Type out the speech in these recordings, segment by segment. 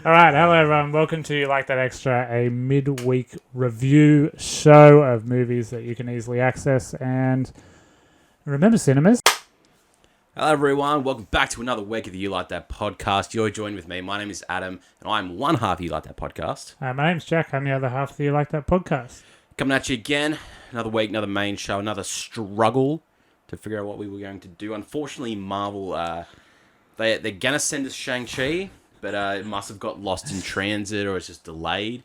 All right, hello everyone. Welcome to Like That Extra, a midweek review show of movies that you can easily access. And remember, cinemas. Hello everyone, welcome back to another week of the You Like That podcast. You're joined with me. My name is Adam, and I'm one half of You Like That podcast. My name's Jack. I'm the other half of the You Like That podcast. Coming at you again, another week, another main show, another struggle to figure out what we were going to do. Unfortunately, Marvel, they're going to send us ShangChi, but it must have got lost in transit or it's just delayed.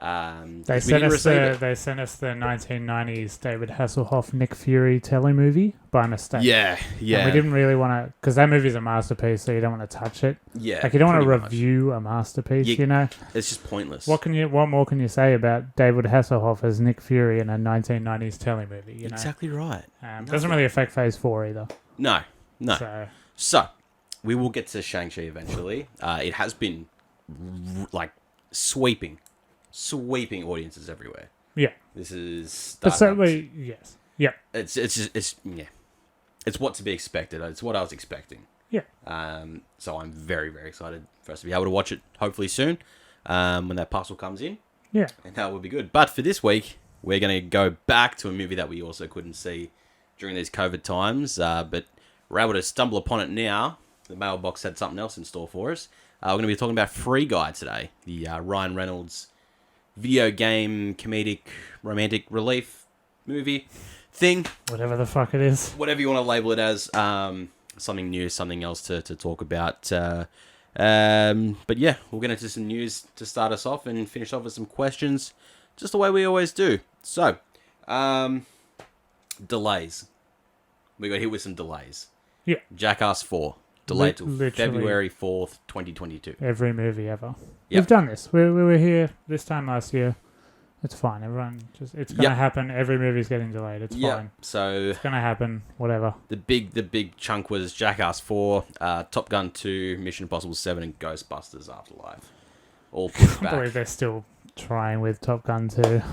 They sent us the 1990s David Hasselhoff, Nick Fury telemovie by mistake. Yeah. And we didn't really want to, because that movie's a masterpiece, so you don't want to touch it. Yeah. Like you don't want to review a masterpiece, you know? It's just pointless. What more can you say about David Hasselhoff as Nick Fury in a 1990s telemovie? You know? Exactly right. Doesn't really affect Phase 4 either. No. So, we will get to ShangChi eventually. It has been, sweeping audiences everywhere. Yeah. This is... But certainly, yes. Yeah. It's what to be expected. It's what I was expecting. Yeah. So I'm very, very excited for us to be able to watch it hopefully soon when that parcel comes in. Yeah. And that will be good. But for this week, we're going to go back to a movie that we also couldn't see during these COVID times. But we're able to stumble upon it now. The mailbox had something else in store for us. We're going to be talking about Free Guy today. The Ryan Reynolds video game, comedic, romantic relief movie thing. Whatever the fuck it is. Whatever you want to label it as. Something new, something else to talk about. But yeah, we'll get into some news to start us off and finish off with some questions, just the way we always do. So, delays. We got hit with some delays. Yeah. Jackass 4. Delayed till Literally February 4th, 2022. Every movie ever. Yep. We've done this. We were here this time last year. It's fine. Everyone it's going to happen. Every movie's getting delayed. It's fine. So it's going to happen. Whatever. The big chunk was Jackass 4, Top Gun 2, Mission Impossible 7, and Ghostbusters Afterlife. All pushed back. I believe they're still trying with Top Gun 2. Just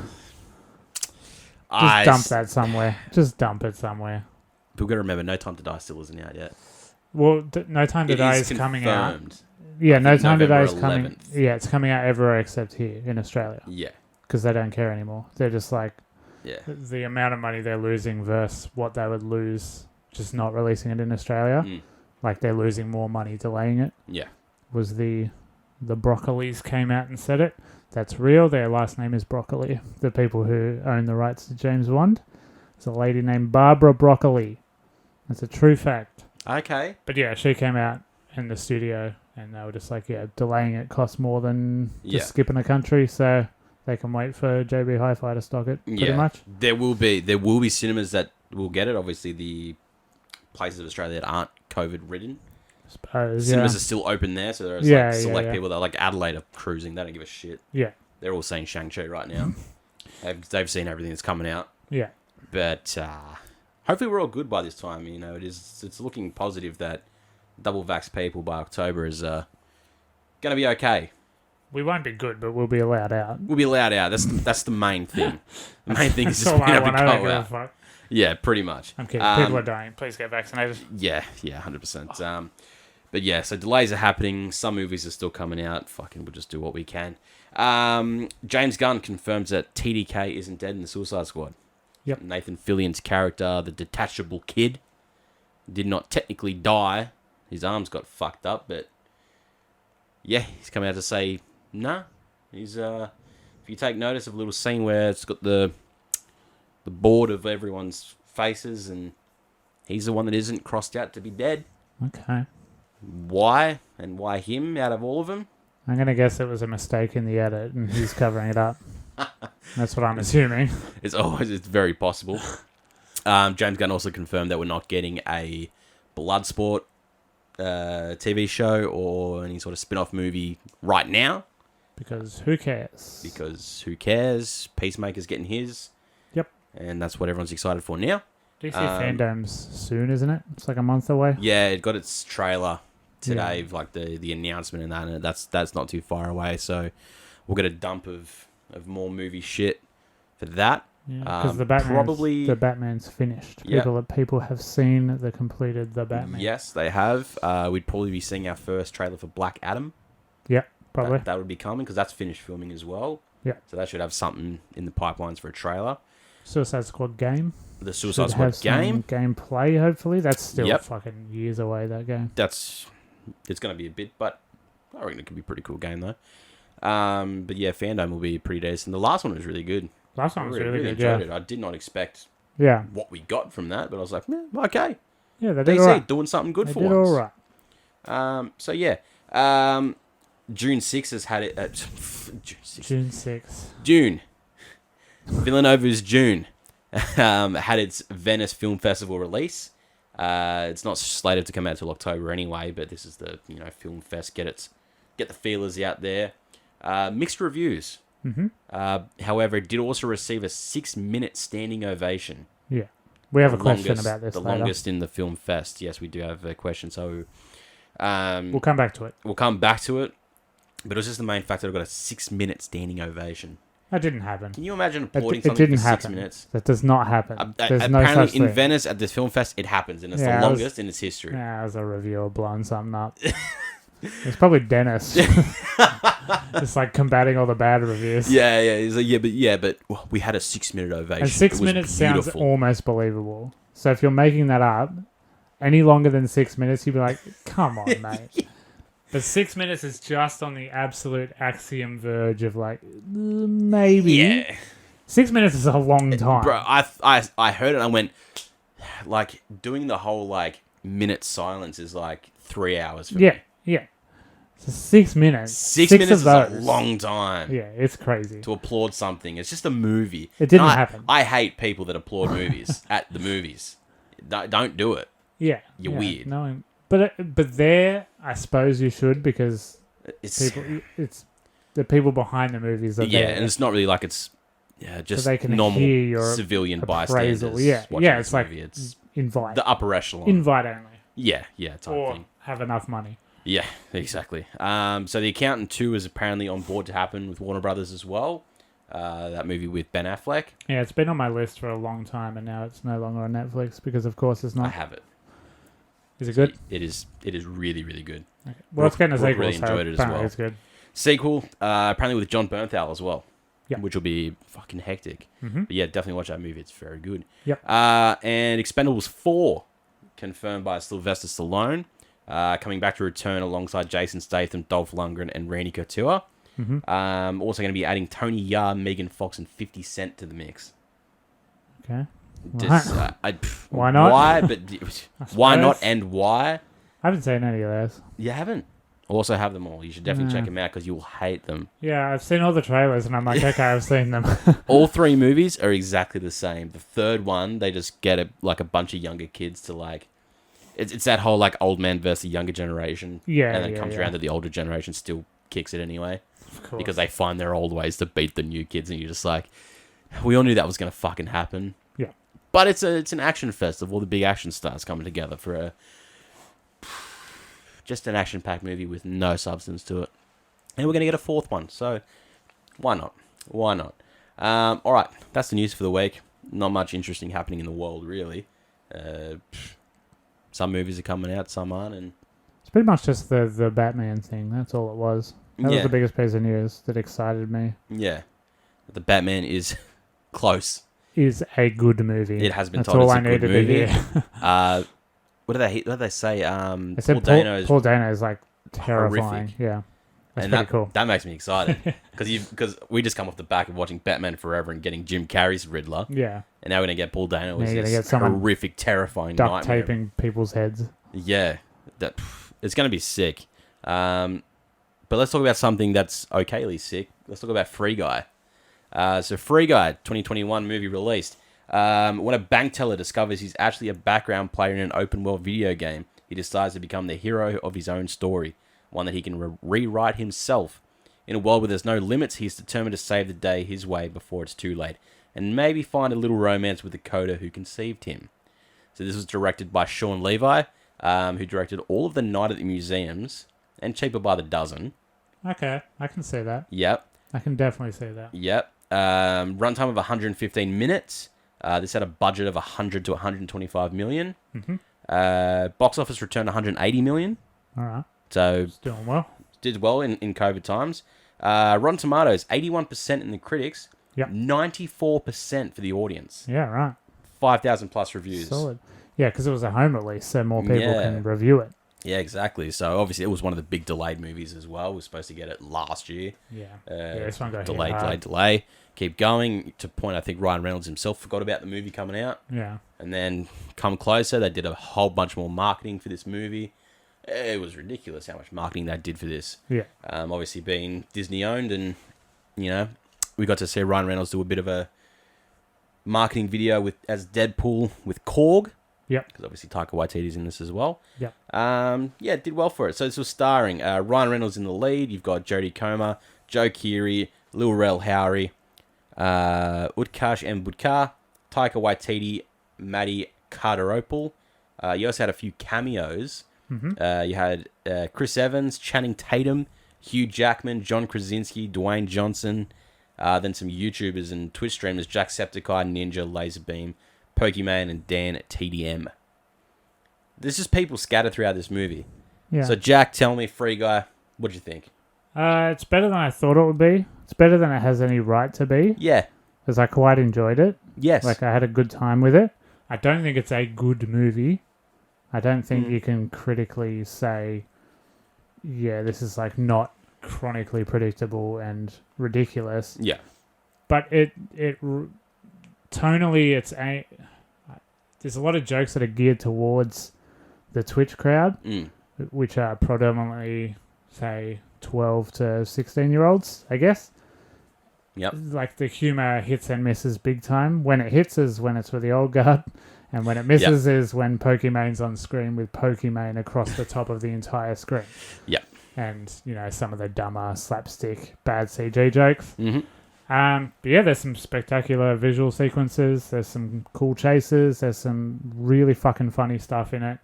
dump that somewhere. Just dump it somewhere. But we've got to remember, No Time to Die still isn't out yet. Well, No Time to Die is coming out. Confirmed. Yeah, No Time to Die is coming. 11th. Yeah, it's coming out everywhere except here in Australia. Yeah. Because they don't care anymore. They're just like, the amount of money they're losing versus what they would lose just not releasing it in Australia. Like they're losing more money delaying it. Yeah. Was the Broccolis came out and said it. That's real. Their last name is Broccoli. The people who own the rights to James Bond. It's a lady named Barbara Broccoli. That's a true fact. Okay. But yeah, she came out in the studio and they were just like, delaying it costs more than just skipping a country, so they can wait for JB Hi-Fi to stock it, pretty much. There will be cinemas that will get it. Obviously, the places of Australia that aren't COVID-ridden. I suppose, cinemas are still open there, so there's select people that are like Adelaide are cruising. They don't give a shit. Yeah. They're all saying ShangChi right now. They've seen everything that's coming out. Yeah. But hopefully we're all good by this time. You know, it's looking positive that double vax people by October is going to be okay. We won't be good, but we'll be allowed out. We'll be allowed out. That's the main thing. The main thing is just being able to go out. Fuck. Yeah, pretty much. I'm kidding. People are dying. Please get vaccinated. Yeah, 100%. But yeah, so delays are happening. Some movies are still coming out. Fucking, we'll just do what we can. James Gunn confirms that TDK isn't dead in the Suicide Squad. Yep. Nathan Fillion's character, the detachable kid, did not technically die. His arms got fucked up, but yeah, he's come out to say, nah. He's if you take notice of a little scene where it's got the board of everyone's faces, and he's the one that isn't crossed out to be dead. Okay. Why? And why him out of all of them? I'm going to guess it was a mistake in the edit and he's covering it up. That's what I'm assuming. It's very possible. James Gunn also confirmed that we're not getting a Bloodsport TV show or any sort of spin-off movie right now. Because who cares? Peacemaker's getting his. Yep. And that's what everyone's excited for now. DC Fandom's soon, isn't it? It's like a month away. Yeah, it got its trailer today, like the announcement and that, and that's not too far away. So we'll get a dump of more movie shit for that. Yeah, because the Batman's finished. People have seen the completed The Batman. Yes, they have. We'd probably be seeing our first trailer for Black Adam. Yep, Probably. that would be coming because that's finished filming as well. Yeah. So that should have something in the pipelines for a trailer. Suicide Squad game. The Suicide Should Squad have game. some gameplay, hopefully. That's still Yep. fucking years away, that game. It's going to be a bit, but I reckon it could be a pretty cool game though. But yeah, Fandom will be pretty decent. The last one was really good. Last one was really good, enjoyed yeah. it. I did not expect Yeah. what we got from that, but I was like, okay. Yeah, they did DC alright. doing something good They for did once. alright. So yeah, June 6th has had it. June 6th. June. Villanova's June had its Venice Film Festival release. It's not slated to come out till October anyway, but this is the film fest. Get the feelers out there. Mixed reviews. Mm-hmm. However, it did also receive a 6-minute standing ovation. Yeah. We have a The question longest- about this The later. longest in the film fest. Yes, we do have a question. So We'll come back to it. we'll come back to it. But it was just the main fact that I got a 6-minute standing ovation. That didn't happen. Can you imagine It applauding didn't something for 6 happen. minutes? That does not happen. There's no Apparently such in thing. Venice at this film fest, it happens, and it's Yeah, the it was- longest in its history. Yeah, as a reviewer blowing something up. It's probably Dennis. Just like combating all the bad reviews. Yeah. He's like, but well, we had a 6-minute ovation. And 6 It was minutes sounds beautiful. almost believable. So if you're making that up, any longer than 6 minutes, you'd be like, come on, mate. But 6 minutes is just on the absolute axiom verge of like, maybe. Yeah. 6 minutes is a long time. Bro, I heard it and I went, like, doing the whole, like, minute silence is like 3 hours for me. Yeah. So 6 minutes. 6 Six minutes of is a those. long time Yeah, it's crazy. to applaud something. It's just a movie. It didn't And happen. I hate people that applaud movies at the movies. Don't do it. Yeah. You're yeah, weird. No, but there, I suppose you should because It's it's the people behind the movies are there. and it's not really like it's just they can normal hear your civilian appraisal. bystanders. Yeah, watching yeah. this It's like movie. It's invite, the upper echelon. invite only, yeah, type or thing. have enough money. Yeah, exactly. So The Accountant 2 is apparently on board to happen with Warner Brothers as well. That movie with Ben Affleck. Yeah, it's been on my list for a long time, and now it's no longer on Netflix because, of course, it's I not. have it. Is it good? It is really, really good. Okay. Well, it's getting a Brooke sequel, really so enjoyed it as apparently well. it's good. Sequel, apparently with John Bernthal as well. Yeah. Which will be fucking hectic. Mm-hmm. But yeah, definitely watch that movie. It's very good. Yep. And Expendables 4, confirmed by Sylvester Stallone. Coming back to return alongside Jason Statham, Dolph Lundgren, and Randy Couture. Mm-hmm. Also going to be adding Tony Yar, Megan Fox, and 50 Cent to the mix. Okay. Just, Right. Why not? Why? But why not suppose. and why? I haven't seen any of those. You haven't. Also have them all. You should definitely check Yeah. them out because you will hate them. Yeah, I've seen all the trailers, and I'm like, okay, I've seen them. All 3 movies are exactly the same. The third one, they just get a bunch of younger kids to like. It's that whole like old man versus the younger generation. Yeah, And then it yeah, comes yeah. around that the older generation still kicks it anyway Of course. because they find their old ways to beat the new kids, and you're just like, we all knew that was gonna fucking happen. Yeah. But it's an action fest of all the big action stars coming together for just an action-packed movie with no substance to it. And we're going to get a 4th one, so why not? Why not? All right, that's the news for the week. Not much interesting happening in the world, really. Some movies are coming out, some aren't, and It's pretty much just the Batman thing. That's all it was. That was the biggest piece of news that excited me. yeah, the Batman is close. Is a good movie. It has been That's told all it's I a good needed movie. to hear. What did they say? I said Paul Dano is Paul Dano is like terrifying. horrific. Yeah, that's and pretty that, cool. That makes me excited because we just come off the back of watching Batman Forever and getting Jim Carrey's Riddler, Yeah, and now we're gonna get Paul Dano Now as you're gonna this get someone horrific, terrifying duct nightmare. taping people's heads. Yeah, it's gonna be sick. But let's talk about something that's okayly sick. Let's talk about Free Guy. So Free Guy, 2021 movie released. When a bank teller discovers he's actually a background player in an open world video game, he decides to become the hero of his own story, one that he can rewrite himself. In a world where there's no limits, he's determined to save the day his way before it's too late, and maybe find a little romance with the coder who conceived him. So this was directed by Shawn Levy, who directed all of the Night at the Museums, and Cheaper by the Dozen. Okay, I can see that. Yep. I can definitely see that. Yep. Runtime of 115 minutes. This had a budget of 100 to 125 million. Mm-hmm. Box office returned 180 million. All right, So it's doing well. Did well in COVID times. Rotten Tomatoes, 81% in the critics, Yep. 94% for the audience. Yeah, right. 5,000 plus reviews. Solid. Yeah, because it was a home release, so more people Yeah. can review it. Yeah, exactly. So obviously it was one of the big delayed movies as well. We were supposed to get it last year. Yeah. This one got delay. Keep going to point. I think Ryan Reynolds himself forgot about the movie coming out. Yeah. And then come closer, they did a whole bunch more marketing for this movie. It was ridiculous how much marketing they did for this. Yeah. Obviously being Disney owned, and we got to see Ryan Reynolds do a bit of a marketing video as Deadpool with Korg. Yep. Because obviously Taika Waititi's in this as well. Yep. It did well for it. So this was starring Ryan Reynolds in the lead. You've got Jodie Comer, Joe Keery, Lil Rel Howery, Utkarsh M. Budkar, Taika Waititi, Maddie Carteropoulos. You also had a few cameos. Mm-hmm. You had Chris Evans, Channing Tatum, Hugh Jackman, John Krasinski, Dwayne Johnson. Then some YouTubers and Twitch streamers, Jacksepticeye, Ninja, Laserbeam, Pokemon, and Dan at TDM. There's just people scattered throughout this movie. Yeah. So Jack, tell me, Free Guy, what'd you think? It's better than I thought it would be. It's better than it has any right to be. Yeah. Because I quite enjoyed it. Yes. Like, I had a good time with it. I don't think it's a good movie. I don't think you can critically say, yeah, this is, like, not chronically predictable and ridiculous. Yeah. But tonally, there's a lot of jokes that are geared towards the Twitch crowd, which are predominantly, say, 12 to 16-year-olds, I guess. Yep. Like, the humor hits and misses big time. When it hits is when it's for the old guard, and when it misses is when Pokemon's on screen with Pokemon across the top of the entire screen. Yep. And, some of the dumber slapstick bad CG jokes. Mm-hmm. But yeah, there's some spectacular visual sequences. There's some cool chases. There's some really fucking funny stuff in it.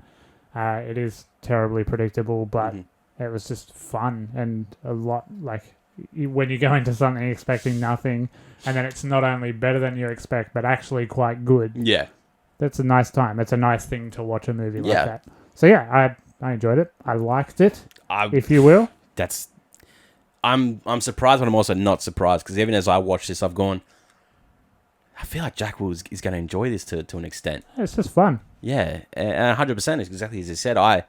It is terribly predictable, but it was just fun and a lot, like, when you go into something expecting nothing, and then it's not only better than you expect, but actually quite good. Yeah. That's a nice time. It's a nice thing to watch a movie like that. So yeah, I enjoyed it. I liked it, if you will. I'm surprised, but I'm also not surprised, because even as I watch this, I've gone, I feel like Jack is going to enjoy this to an extent. It's just fun. Yeah, and 100% is exactly as you said.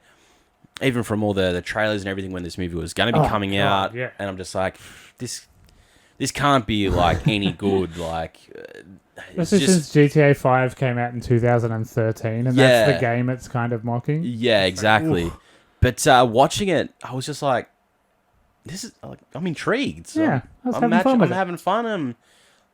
Even from all the trailers and everything when this movie was going to be coming out, and I'm just like, this can't be like any good. Like, especially since GTA 5 came out in 2013, and that's the game it's kind of mocking. Yeah, exactly. But watching it, I was just like, I'm intrigued. So yeah, I'm having fun.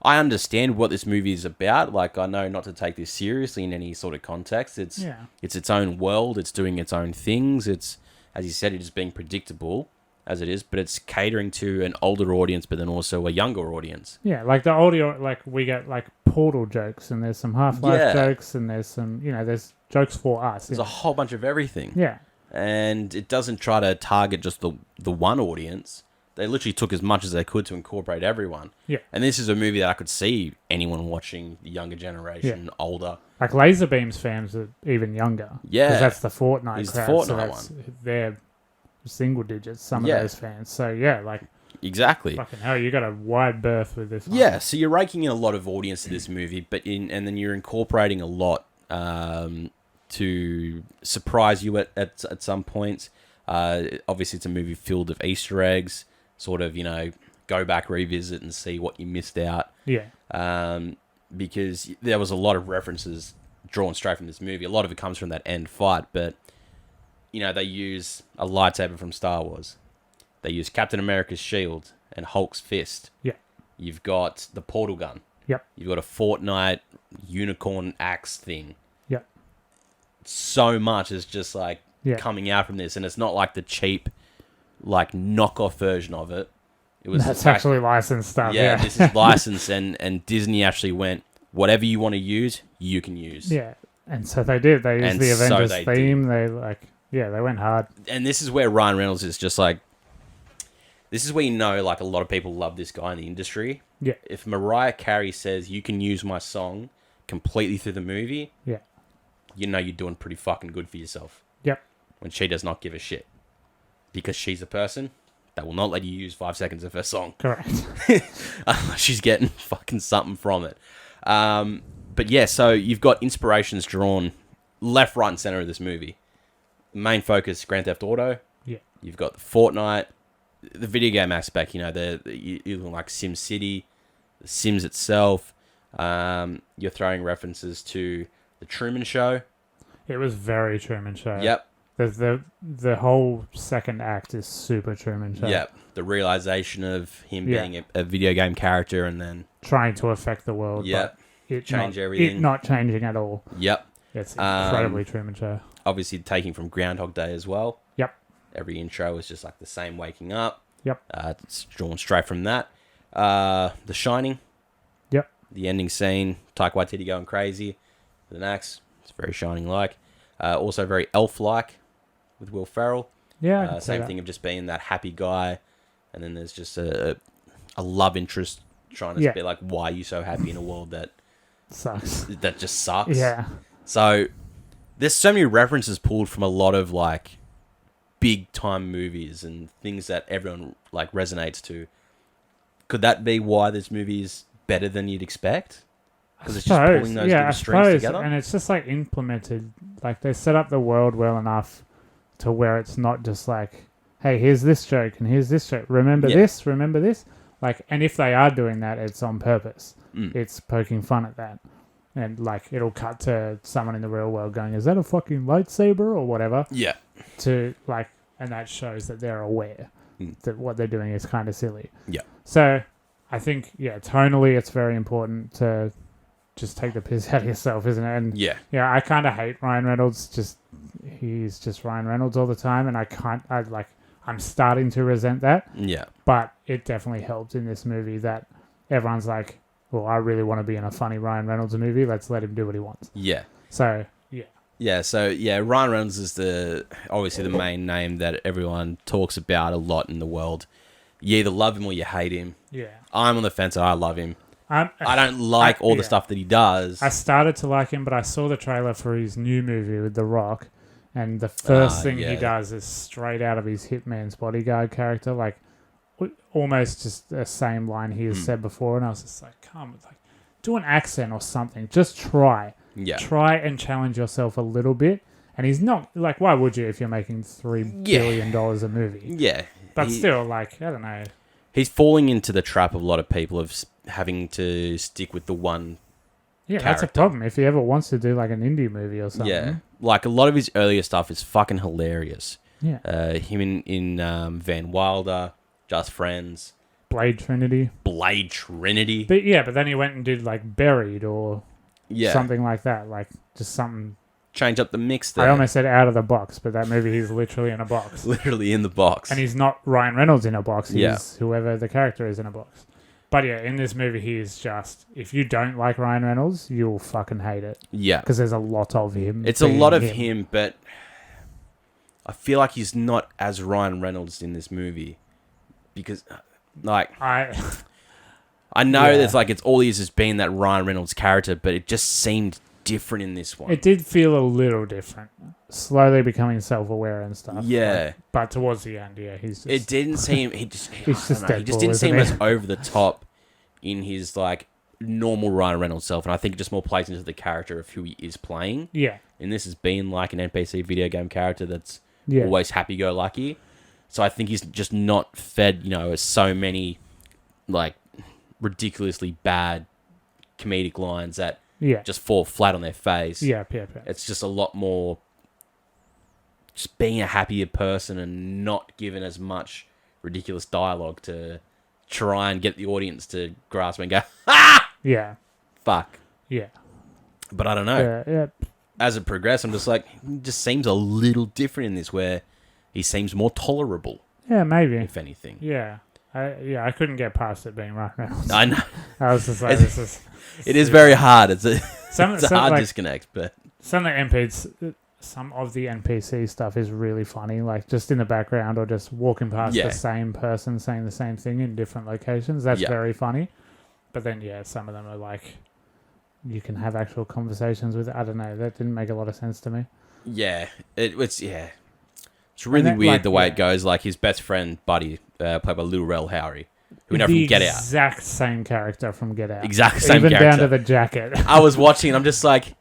I understand what this movie is about. Like, I know not to take this seriously in any sort of context. It's its own world. It's doing its own things. It's, as you said, it is being predictable as it is, but it's catering to an older audience, but then also a younger audience. Yeah, like the audio, like we get like Portal jokes, and there's some Half-Life jokes, and there's some, there's jokes for us. There's a whole bunch of everything. Yeah. And it doesn't try to target just the one audience. They literally took as much as they could to incorporate everyone. Yeah. And this is a movie that I could see anyone watching, the younger generation, older. Like Laserbeam's fans are even younger. Yeah. Because that's the Fortnite crowd. The Fortnite one. They're single digits, some of those fans. So, yeah, like... Exactly. Fucking hell, you got a wide berth with this one. Yeah, so you're raking in a lot of audience to this movie, and then you're incorporating a lot to surprise you at some points. Obviously, it's a movie filled of Easter eggs, sort of, go back, revisit, and see what you missed out. Yeah. Because there was a lot of references drawn straight from this movie. A lot of it comes from that end fight, but, they use a lightsaber from Star Wars. They use Captain America's shield and Hulk's fist. Yeah. You've got the portal gun. Yep. You've got a Fortnite unicorn axe thing. Yep. So much is just like coming out from this, and it's not like the cheap, like knockoff version of it. That's actually licensed stuff. Yeah, this is licensed, and Disney actually went, whatever you want to use, you can use. Yeah, and so they did. They used the Avengers theme. They went hard. And this is where Ryan Reynolds is just like, this is where like a lot of people love this guy in the industry. Yeah. If Mariah Carey says you can use my song completely through the movie, you're doing pretty fucking good for yourself. Yep. When she does not give a shit. Because she's a person, They will not let you use 5 seconds of her song. Correct. She's getting fucking something from it. But yeah, so you've got inspirations drawn left, right, and center of this movie. Main focus, Grand Theft Auto. Yeah. You've got the Fortnite, the video game aspect. You know, you look like Sim City, the Sims itself. You're throwing references to the Truman Show. It was very Truman Show. Yep. The whole second act is super Truman Show. Yep. The realization of him being a video game character and then trying to affect the world. Yep. It Change everything. It not changing at all. Yep. It's incredibly Truman Show. Obviously taking from Groundhog Day as well. Yep. Every intro is just like the same waking up. Yep. It's drawn straight from that. The Shining. Yep. The ending scene. Taika Waititi going crazy with an axe. It's very Shining-like. Also very Elf-like with Will Ferrell. Yeah. Same thing of just being that happy guy. And then there's just a love interest trying to be like, why are you so happy in a world that sucks? That just sucks. Yeah. So there's so many references pulled from a lot of like big time movies and things that everyone like resonates to. Could that be why this movie is better than you'd expect? Because it's just pulling those little strings together. And it's just like implemented. Like they set up the world well enough to where it's not just like, hey, here's this joke and here's this joke. Remember this? Remember this? Like, and if they are doing that, it's on purpose. It's poking fun at that. And like it'll cut to someone in the real world going, is that a fucking lightsaber or whatever? Yeah. To like, and that shows that they're aware that what they're doing is kind of silly. Yeah. So I think, tonally it's very important to just take the piss out of yourself, isn't it? And I kind of hate Ryan Reynolds. He's just Ryan Reynolds all the time. And I'm starting to resent that. Yeah. But it definitely helped in this movie that everyone's like, well, I really want to be in a funny Ryan Reynolds movie. Let's let him do what he wants. Yeah. So, yeah. Yeah, so, Ryan Reynolds is obviously the main name that everyone talks about a lot in the world. You either love him or you hate him. Yeah. I'm on the fence. I love him. I don't like all the stuff that he does. I started to like him, but I saw the trailer for his new movie with The Rock, and the first thing he does is straight out of his Hitman's Bodyguard character, like almost just the same line he has said before, and I was just like, do an accent or something. Just try. Yeah. Try and challenge yourself a little bit. And he's not, like, why would you if you're making $3 billion a movie? Yeah. But still, like, I don't know. He's falling into the trap of a lot of people of having to stick with the one character. That's a problem. If he ever wants to do, like, an indie movie or something. Yeah. Like, a lot of his earlier stuff is fucking hilarious. Yeah. Him in Van Wilder, Just Friends. Blade Trinity. But then he went and did, like, Buried or something like that. Like, just something... Change up the mix there. I almost said out of the box, but that movie he's literally in a box. Literally in the box. And he's not Ryan Reynolds in a box. He's whoever the character is in a box. But in this movie, he is just... If you don't like Ryan Reynolds, you'll fucking hate it. Yeah. Because there's a lot of him. It's a lot of him, but I feel like he's not as Ryan Reynolds in this movie. Because, like... I know that's like it's all he is being that Ryan Reynolds character, but it just seemed different in this one. It did feel a little different. Slowly becoming self-aware and stuff. Yeah. But towards the end, he's just... It didn't seem... He just Deadpool, didn't seem as over the top in his, like, normal Ryan Reynolds self, and I think it just more plays into the character of who he is playing. Yeah. And this has been, like, an NPC video game character that's always happy-go-lucky. So I think he's just not fed, so many, like, ridiculously bad comedic lines that just fall flat on their face. Yeah. It's just a lot more just being a happier person and not given as much ridiculous dialogue to try and get the audience to grasp and go, ah! Yeah. Fuck. Yeah. But I don't know. Yeah. As it progresses, I'm just like, he just seems a little different in this where he seems more tolerable. Yeah, maybe. If anything. Yeah. I couldn't get past it being Ryan Reynolds. I know. I was just like, this is... It is very hard. It's a hard disconnect, but... Some of the NPC stuff is really funny, like just in the background or just walking past the same person saying the same thing in different locations. That's very funny. But then, some of them are like, you can have actual conversations with... I don't know. That didn't make a lot of sense to me. Yeah. It's really weird the way it goes. Like his best friend, buddy, played by Lil Rel Howery, who we know from Get Out. Exact same character from Get Out. Exact same Even character. down to the jacket. I was watching and I'm just like,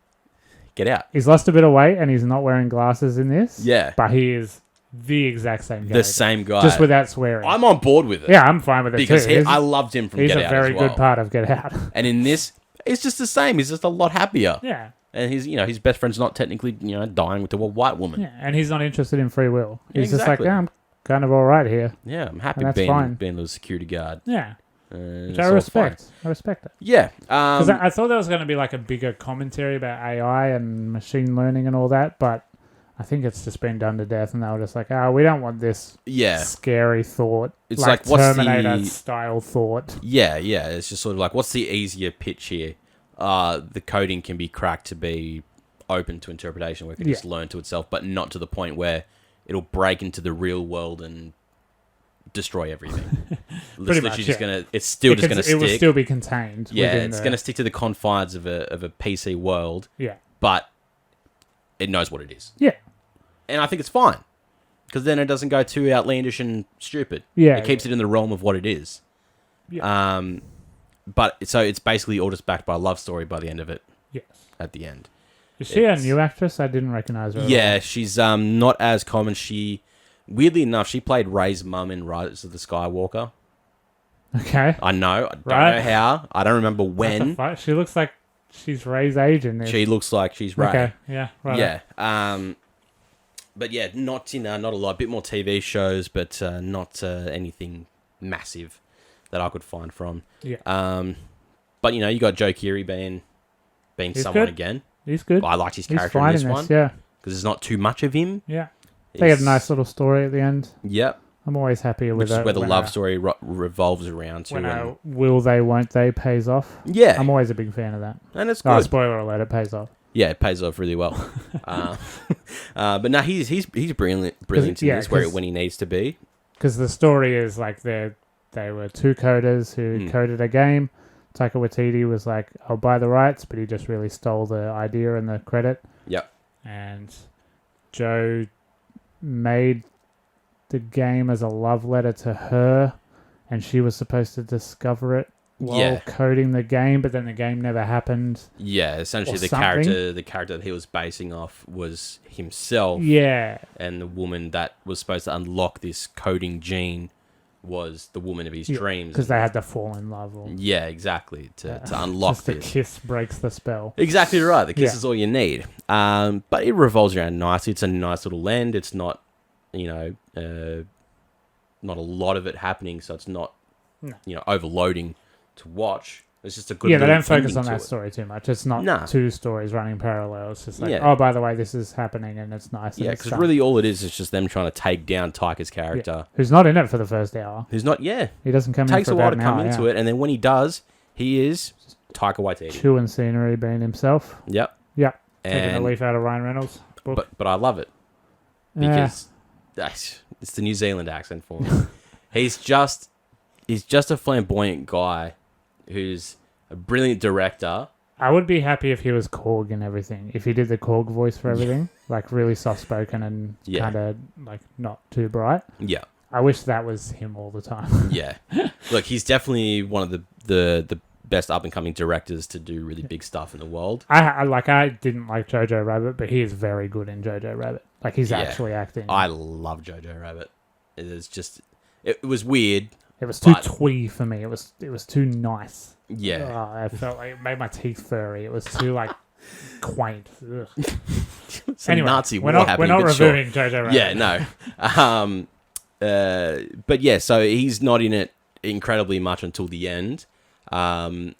Get Out. He's lost a bit of weight and he's not wearing glasses in this. Yeah. But he is the exact same guy. The same guy. Just without swearing. I'm on board with it. Yeah, I'm fine with it because too. I loved him from Get Out He's a very as well. good part of Get Out. And in this, it's just the same. He's just a lot happier. Yeah. And his best friend's not technically, dying with a white woman. Yeah, and he's not interested in free will. He's just Exactly. like, I'm kind of all right here. Yeah, I'm happy And that's being fine. a little security guard. Yeah. Which Which I respect. I respect it. Yeah. Because I thought there was going to be like a bigger commentary about AI and machine learning and all that, but I think it's just been done to death, and they were just like, we don't want this scary thought. It's like what's Terminator-style thought. Yeah. It's just sort of like, what's the easier pitch here? The coding can be cracked to be open to interpretation, where it can just learn to itself, but not to the point where it'll break into the real world and destroy everything. Pretty much, It's still just going to stick. It will still be contained. Yeah, it's going to stick to the confines of a PC world. Yeah. But it knows what it is. Yeah. And I think it's fine. Because then it doesn't go too outlandish and stupid. Yeah. It keeps it in the realm of what it is. Yeah. But so it's basically all just backed by a love story by the end of it. Yes. At the end. Is she a new actress? I didn't recognize her. Yeah, she's not as common. Weirdly enough, she played Rey's mum in Rise of the Skywalker. Okay. I know. I don't know how. I don't remember when. She looks like she's Rey's age in this. She looks like she's Rey. Okay. Yeah. Right. Yeah. But yeah, not a lot. A bit more TV shows, but not anything massive that I could find from. Yeah. But you got Joe Keery being He's someone good. again. He's good. I liked his He's character fine in this one. Yeah. Because there's not too much of him. Yeah. They had a nice little story at the end. Yep. I'm always happy with Which is it. where the love story revolves around to. When will they, won't they pays off. Yeah. I'm always a big fan of that. And it's good. Spoiler alert, it pays off. Yeah, it pays off really well. But no, he's brilliant in this when he needs to be. Because the story is like they were two coders who coded a game. Taika Waititi was like, I'll buy the rights, but he just really stole the idea and the credit. Yep. And Joe made the game as a love letter to her, and she was supposed to discover it while coding the game, but then the game never happened. Yeah, essentially the character that he was basing off was himself. Yeah. And the woman that was supposed to unlock this coding gene was the woman of his dreams. Because they had to fall in love. Yeah, exactly. To unlock just this. The kiss breaks the spell. Exactly right. The kiss is all you need. But it revolves around nicely. It's a nice little land. It's not, not a lot of it happening, so it's not, overloading to watch. It's just a good. Yeah, they don't focus on that story too much. It's not two stories running parallel. It's just like, oh, by the way, this is happening, and it's nice. Yeah, because really all it is just them trying to take down Taika's character, who's not in it for the first hour. Who's not? Yeah, he doesn't come. Takes in for a while to come into it, and then when he does, he is Taika Waititi, chewing scenery, being himself. Yep. Taking a leaf out of Ryan Reynolds' book. But I love it because it's the New Zealand accent for me. He's just a flamboyant guy who's a brilliant director. I would be happy if he was Korg and everything. If he did the Korg voice for everything, like really soft-spoken and kind of like not too bright. Yeah. I wish that was him all the time. Yeah. Look, he's definitely one of the best up-and-coming directors to do really big stuff in the world. I didn't like Jojo Rabbit, but he is very good in Jojo Rabbit. Like, he's actually acting. I love Jojo Rabbit. It was weird. It was too twee for me. It was too nice. Yeah. I felt like it made my teeth furry. It was too, like, quaint. Anyway, Nazi we're not reviewing Jojo Rabbit. Yeah, no. But yeah, so he's not in it incredibly much until the end, to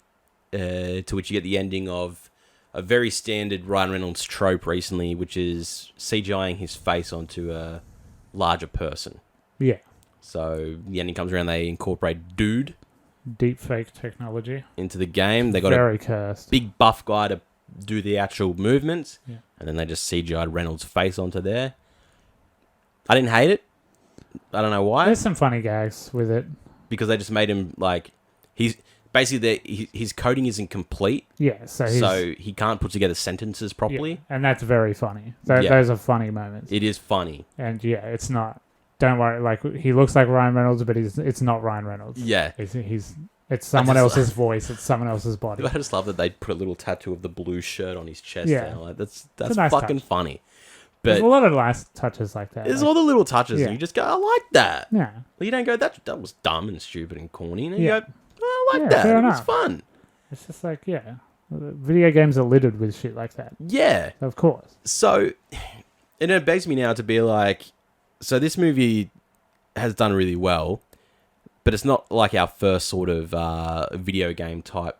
which you get the ending of a very standard Ryan Reynolds trope recently, which is CGIing his face onto a larger person. Yeah. So the ending comes around, they incorporate Dude. Deep fake technology. Into the game. They got very cursed. Big buff guy to do the actual movements. Yeah. And then they just CGI'd Reynolds' face onto there. I didn't hate it. I don't know why. There's some funny gags with it. Because they just made him like... He's basically... his coding isn't complete. Yeah, so he can't put together sentences properly. Yeah, and that's very funny. Those are funny moments. It is funny. And yeah, it's not don't worry. Like, he looks like Ryan Reynolds, but it's not Ryan Reynolds. Yeah. It's someone else's voice. It's someone else's body. I just love that they put a little tattoo of the blue shirt on his chest. Yeah. There. Like, that's nice fucking touch. funny. There's But a lot of nice touches like that. there's like, all the little touches, Yeah. and you just go, I like that. yeah. You don't go, that was dumb and stupid and corny. And you Yeah. go, oh, I like Yeah, that. fair It was enough. fun. It's just like, yeah. Video games are littered with shit like that. Yeah. Of course. So, and it begs me now to be like, so this movie has done really well, but it's not like our first sort of video game type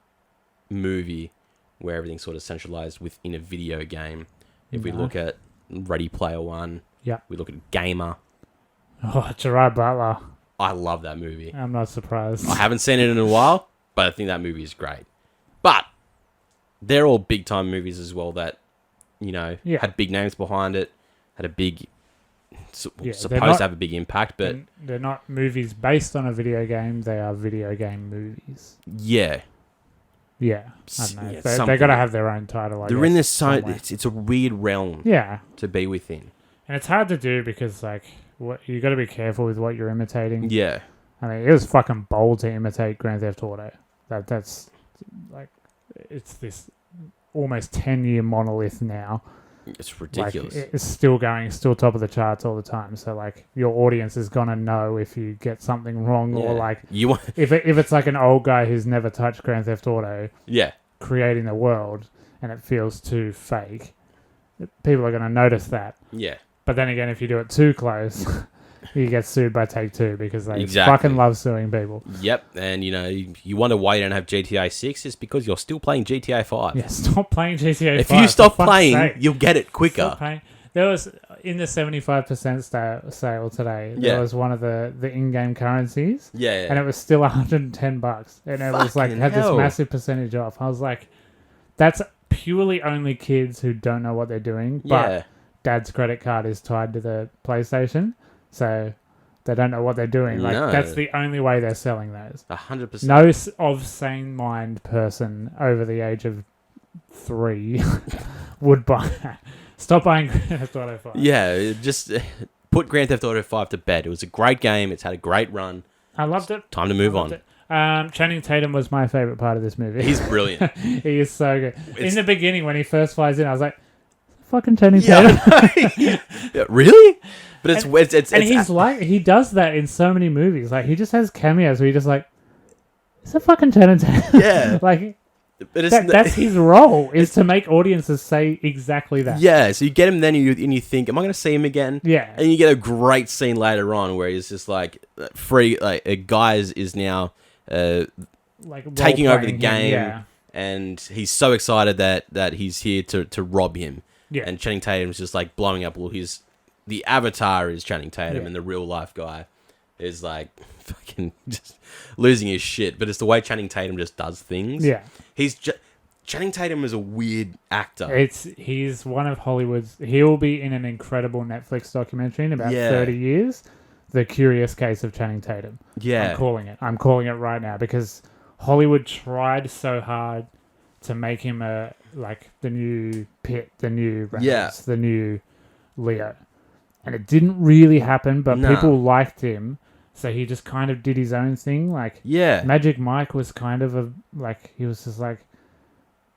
movie where everything's sort of centralized within a video game. If we No. look at Ready Player One, Yeah. we look at Gamer. Oh, Gerard Butler. I love that movie. I'm not surprised. I haven't seen it in a while, but I think that movie is great. But they're all big time movies as well that, Yeah. had big names behind it, had a big, Yeah, supposed to have a big impact, but they're not movies based on a video game. They are video game movies. yeah. Yeah, I don't know. Yeah, They something. got to have their own title. They're in this it's a weird realm Yeah, to be within. and it's hard to do because like you got to be careful with what you're imitating. Yeah. I mean, it was fucking bold to imitate Grand Theft Auto. That's like it's this almost 10-year monolith now. It's ridiculous. Like, it's still going, still top of the charts all the time. So like your audience is gonna know if you get something wrong or like you want if it's like an old guy who's never touched Grand Theft Auto yeah. creating the world and it feels too fake, people are gonna notice that. Yeah. But then again, if you do it too close, you get sued by Take-Two because they Exactly. fucking love suing people. Yep. And you wonder why you don't have GTA 6 is because you're still playing GTA 5. Yeah, stop playing GTA 5. If you stop for fuck's playing, sake. you'll get it quicker. Stop playing. There was in the 75% sale today. There Yeah. was one of the in-game currencies, Yeah. and it was still $110, and it was like Fucking had hell. this massive percentage off. I was like, that's purely only kids who don't know what they're doing. But Yeah. Dad's credit card is tied to the PlayStation, so they don't know what they're doing. Like No. that's the only way they're selling those. 100%. No of sane mind person over the age of 3 would buy. Stop buying Grand Theft Auto 5. Yeah, just put Grand Theft Auto 5 to bed. It was a great game. It's had a great run. I loved it. Time to move on. Channing Tatum was my favorite part of this movie. He's brilliant. He is so good. It's- In the beginning, when he first flies in, I was like, "Fucking Channing Tatum." Yeah, really? But it's And he's like, he does that in so many movies. Like, he just has cameos where he just like, "Is it fucking Channing Tatum?" Yeah. Like, but it's that's his role is to make audiences say exactly that. yeah. So you get him then, and you think, "Am I going to see him again?" Yeah. And you get a great scene later on where he's just like free. Like a guy is now Like taking over the role-playing him, game, Yeah. and he's so excited that he's here to rob him. Yeah. And Channing Tatum's just like blowing up all the avatar is Channing Tatum, Yeah. and the real life guy is like fucking just losing his shit. But it's the way Channing Tatum just does things. Yeah. Channing Tatum is a weird actor. He's one of Hollywood's. He'll be in an incredible Netflix documentary in about Yeah. 30 years. The Curious Case of Channing Tatum. Yeah. I'm calling it right now because Hollywood tried so hard to make him like the new Pitt, the new Reynolds, Yeah. the new Leo, and it didn't really happen. But Nah. people liked him, so he just kind of did his own thing. Like Yeah. Magic Mike was kind of he was just like,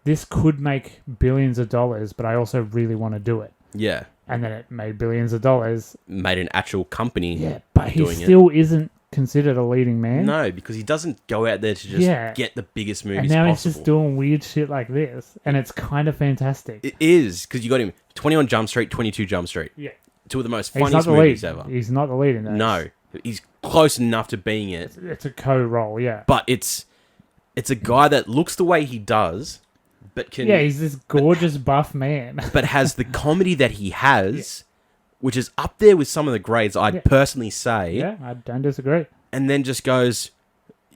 this could make billions of dollars, but I also really want to do it. Yeah. And then it made billions of dollars. Made an actual company. Yeah, but he doing still isn't considered a leading man. No, because he doesn't go out there to just get the biggest movies And now possible. he's just doing weird shit like this, and it's kind of fantastic. It is, because you got him 21 Jump Street, 22 Jump Street. Yeah. Two of the most He's not funniest the movies lead. ever. He's not the lead in those. No. He's close enough to being it. It's a co-role, yeah. But it's a guy that looks the way he does, but can... Yeah, he's this gorgeous buff man. but has the comedy that he has, which is up there with some of the grades, I'd personally say. Yeah, I don't disagree. And then just goes,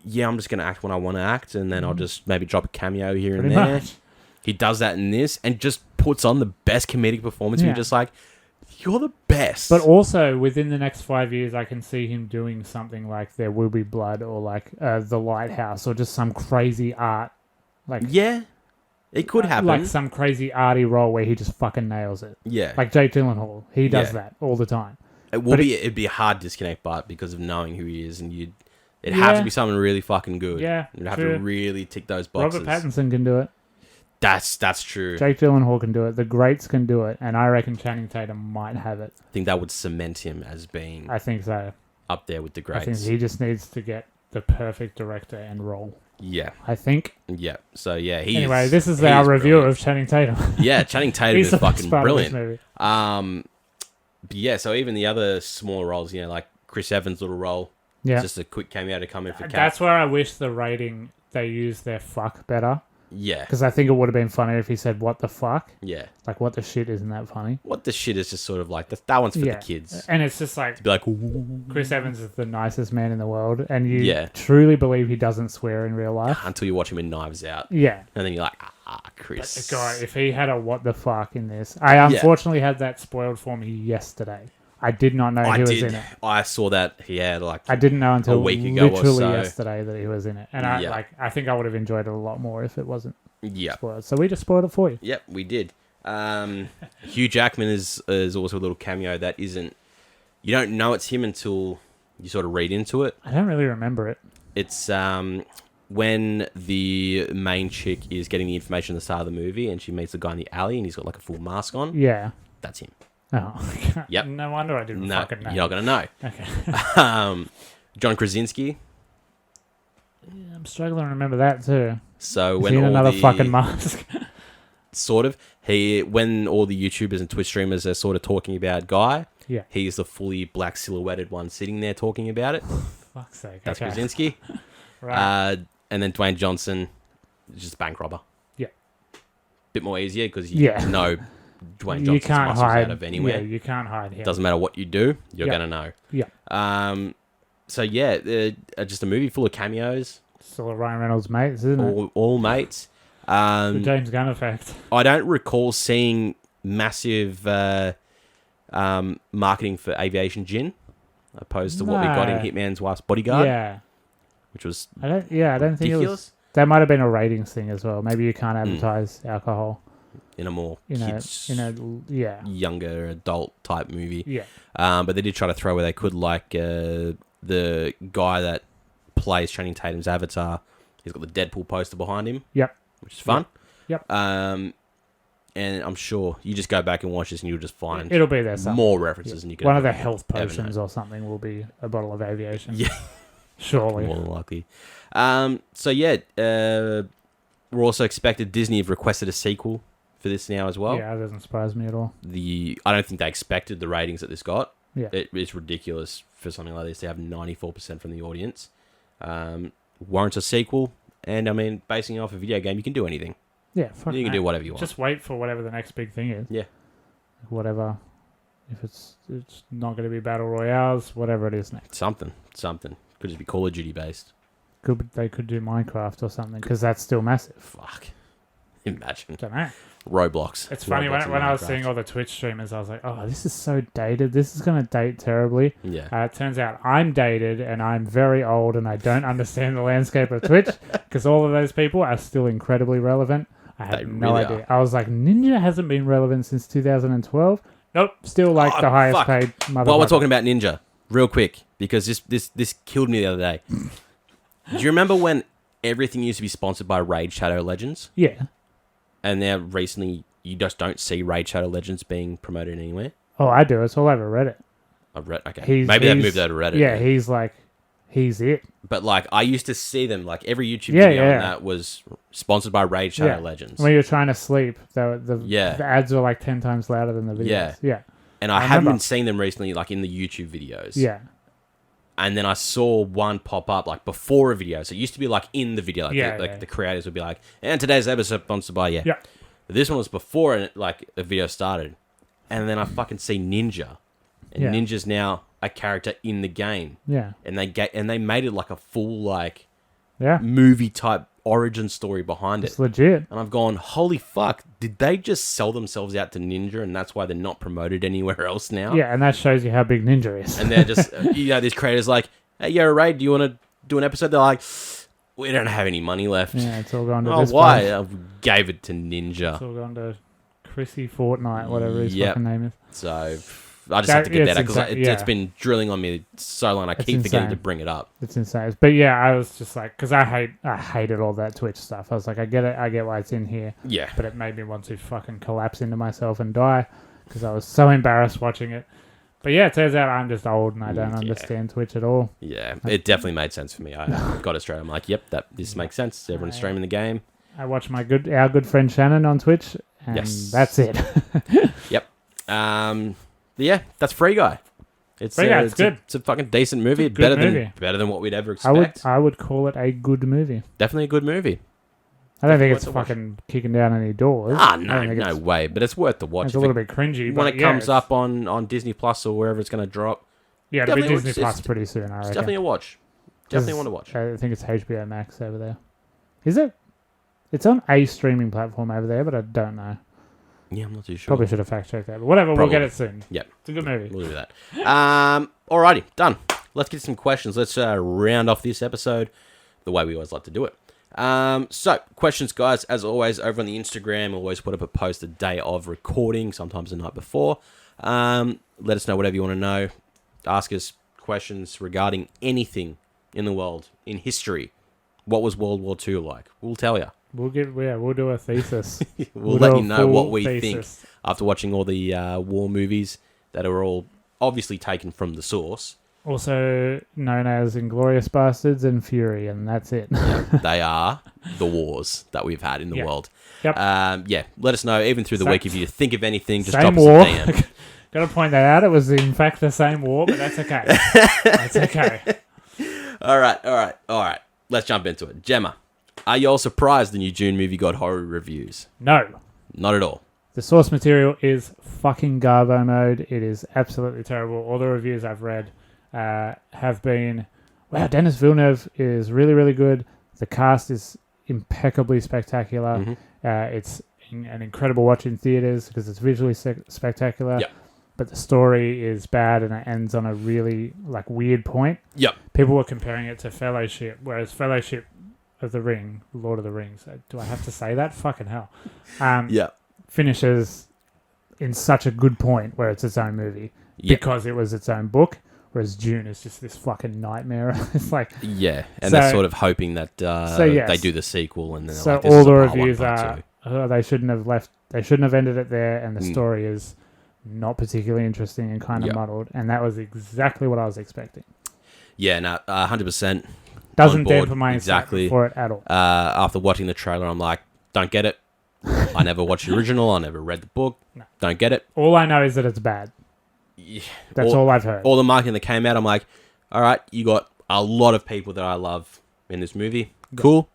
yeah, I'm just going to act when I want to act, and then I'll just maybe drop a cameo here Pretty and there. much. He does that in this, and just puts on the best comedic performance. You're just like, you're the best. But also, within the next 5 years, I can see him doing something like There Will Be Blood or like The Lighthouse or just some crazy art. Like yeah, it could happen. Like some crazy arty role where he just fucking nails it. Yeah. Like Jake Gyllenhaal. He does Yeah. that all the time. It'd be a hard disconnect, but because of knowing who he is, and it'd have to be something really fucking good. Yeah, you'd have to really tick those boxes. Robert Pattinson can do it. That's true. Jake Gyllenhaal can do it. The greats can do it, and I reckon Channing Tatum might have it. I think that would cement him as being. I think so. Up there with the greats. I think he just needs to get the perfect director and role. Yeah. I think. Yeah. So yeah, this is our review of Channing Tatum. Yeah, Channing Tatum is fucking brilliant. But yeah, so even the other smaller roles, like Chris Evans' little role. Yeah. Just a quick cameo to come in for Cap. That's where I wish the rating they used their fuck better. Yeah. Because I think it would have been funnier if he said, what the fuck? Yeah. Like, what the shit, isn't that funny? What the shit is just sort of like, that one's for the kids. And it's just like, to be like, ooh. Chris Evans is the nicest man in the world, and you truly believe he doesn't swear in real life. Until you watch him in Knives Out. Yeah. And then you're like, Chris. But, guy, if he had a what the fuck in this, I unfortunately had that spoiled for me yesterday. I did not know he was in it. I saw that he had I didn't know until a week ago literally or so. Yesterday that he was in it, and I think I would have enjoyed it a lot more if it wasn't spoiled. So we just spoiled it for you. Yep, we did. Hugh Jackman is also a little cameo that isn't. You don't know it's him until you sort of read into it. I don't really remember it. It's when the main chick is getting the information at the start of the movie, and she meets the guy in the alley, and he's got like a full mask on. Yeah, that's him. Oh, yep. No wonder I didn't fucking know. You're not gonna know. Okay. John Krasinski. Yeah, I'm struggling to remember that too. So when another fucking mask. Sort of. When all the YouTubers and Twitch streamers are sort of talking about Guy, he's the fully black silhouetted one sitting there talking about it. Fuck's sake. That's Krasinski. Right. And then Dwayne Johnson, just bank robber. Yeah. Bit more easier because you know Dwayne Johnson's muscles out of anywhere. Yeah, you can't hide him. Doesn't matter what you do, you're gonna know. Yeah. So just a movie full of cameos. Still Ryan Reynolds' mates, isn't it? All mates. The James Gunn effect. I don't recall seeing massive marketing for Aviation Gin, opposed to what we got in Hitman's Wife's Bodyguard. Yeah. Which was I don't think ridiculous. It was. That might have been a ratings thing as well. Maybe you can't advertise alcohol in a more younger adult type movie. Yeah. But they did try to throw where they could, like the guy that plays Channing Tatum's avatar. He's got the Deadpool poster behind him. Yep. Which is fun. Yep. And I'm sure you just go back and watch this and you'll just find it'll be there more references. And you can one of the health potions or something will be a bottle of Aviation. Yeah. Surely. More than likely. We're also expected. Disney have requested a sequel for this now as well. Yeah, that doesn't surprise me at all. I don't think they expected the ratings that this got. Yeah. It's ridiculous for something like this to have 94% from the audience. Warrants a sequel. And, I mean, basing it off a video game, you can do anything. Yeah, you can do whatever you want. Just wait for whatever the next big thing is. Yeah. Whatever. If it's not going to be Battle Royales, whatever it is next. Something. Could just be Call of Duty based. They could do Minecraft or something, because that's still massive. Fuck. Imagine. Don't know. Roblox. It's funny, when I was seeing all the Twitch streamers, I was like, oh, this is so dated. This is going to date terribly. Yeah. It turns out I'm dated, and I'm very old, and I don't understand the landscape of Twitch, because all of those people are still incredibly relevant. I had no idea. I was like, Ninja hasn't been relevant since 2012. Nope, still the highest paid motherfucker. While we're talking about Ninja, real quick, because this killed me the other day. Do you remember when everything used to be sponsored by Raid Shadow Legends? Yeah. And now recently, you just don't see Raid Shadow Legends being promoted anywhere? Oh, I do. It's all over Reddit. I've read. Okay. Maybe they've moved over to Reddit. Yeah, he's it. But I used to see them, every YouTube video on that was sponsored by Raid Shadow Legends. When you're trying to sleep, the ads are 10 times louder than the videos. Yeah. And I haven't been seeing them recently, in the YouTube videos. Yeah. And then I saw one pop up before a video. So it used to be in the video. The creators would be and today's episode sponsored by Yeah. But this one was before the video started. And then I fucking see Ninja. And Ninja's now a character in the game. Yeah. And they made it a full Yeah. movie type origin story behind It's it. legit. And I've gone, holy fuck, did they just sell themselves out to Ninja and that's why they're not promoted anywhere else now? Yeah, and that shows you how big Ninja is. And they're just, these creators hey, yo, Ray, do you want to do an episode? They're like, we don't have any money left. Yeah, it's all gone to this why? I gave it to Ninja. It's all gone to Chrissy Fortnite, whatever his fucking name is. So, I just have to get that because yeah. it's been drilling on me so long. I keep forgetting to bring it up. It's insane. But yeah, I was just like, because I hated all that Twitch stuff. I was like, I get it. I get why it's in here. Yeah. But it made me want to fucking collapse into myself and die because I was so embarrassed watching it. But yeah, it turns out I'm just old and I don't understand Twitch at all. Yeah, it definitely made sense for me. I got it straight. I'm like, yep, this makes sense. Everyone's streaming the game. I watch our good friend Shannon on Twitch, and that's it. Yep. Yeah, that's Free Guy. It's good. It's a fucking decent movie. Better than what we'd ever expect. I would call it a good movie. Definitely a good movie. I don't think it's fucking kicking down any doors. No way. But it's worth the watch. It's a little bit cringy. When it comes up on Disney Plus or wherever it's going to drop. Yeah, it'll be Disney Plus pretty soon, I reckon. It's definitely a watch. Definitely want to watch. I think it's HBO Max over there. Is it? It's on a streaming platform over there, but I don't know. Yeah, I'm not too sure. Probably should have fact-checked that. But whatever, we'll get it soon. Yep. It's a good movie. We'll do that. Alrighty, done. Let's get some questions. Let's round off this episode the way we always like to do it. So, questions, guys. As always, over on the Instagram, we'll always put up a post the day of recording, sometimes the night before. Let us know whatever you want to know. Ask us questions regarding anything in the world, in history. What was World War II like? We'll tell you. We'll do a thesis. we'll let you know what we think after watching all the war movies that are all obviously taken from the source. Also known as Inglourious Bastards and Fury, and that's it. Yeah, they are the wars that we've had in the world. Yep. Let us know, even through the week, if you think of anything, just drop us a DM. Got to point that out. It was, in fact, the same war, but that's okay. That's okay. All right. Let's jump into it. Gemma, are you all surprised the new June movie got horror reviews? No. Not at all. The source material is fucking garbo mode. It is absolutely terrible. All the reviews I've read have been, wow, Denis Villeneuve is really, really good. The cast is impeccably spectacular. Mm-hmm. It's an incredible watch in theaters because it's visually spectacular. Yep. But the story is bad and it ends on a really weird point. Yep. People were comparing it to Fellowship, whereas Fellowship of the Ring, Lord of the Rings, do I have to say that? Fucking hell. Finishes in such a good point where it's its own movie because it was its own book, whereas Dune is just this fucking nightmare. It's like... Yeah, and they're sort of hoping that they do the sequel and then so all the reviews are they shouldn't have ended it there, and the story is not particularly interesting and kind of muddled, and that was exactly what I was expecting. Yeah, no, 100%. Doesn't dampen my excitement for it at all. After watching the trailer, I'm like, don't get it. I never watched the original. I never read the book. No. Don't get it. All I know is that it's bad. Yeah. That's all I've heard. All the marketing that came out, I'm like, all right, you got a lot of people that I love in this movie. Yep. Cool.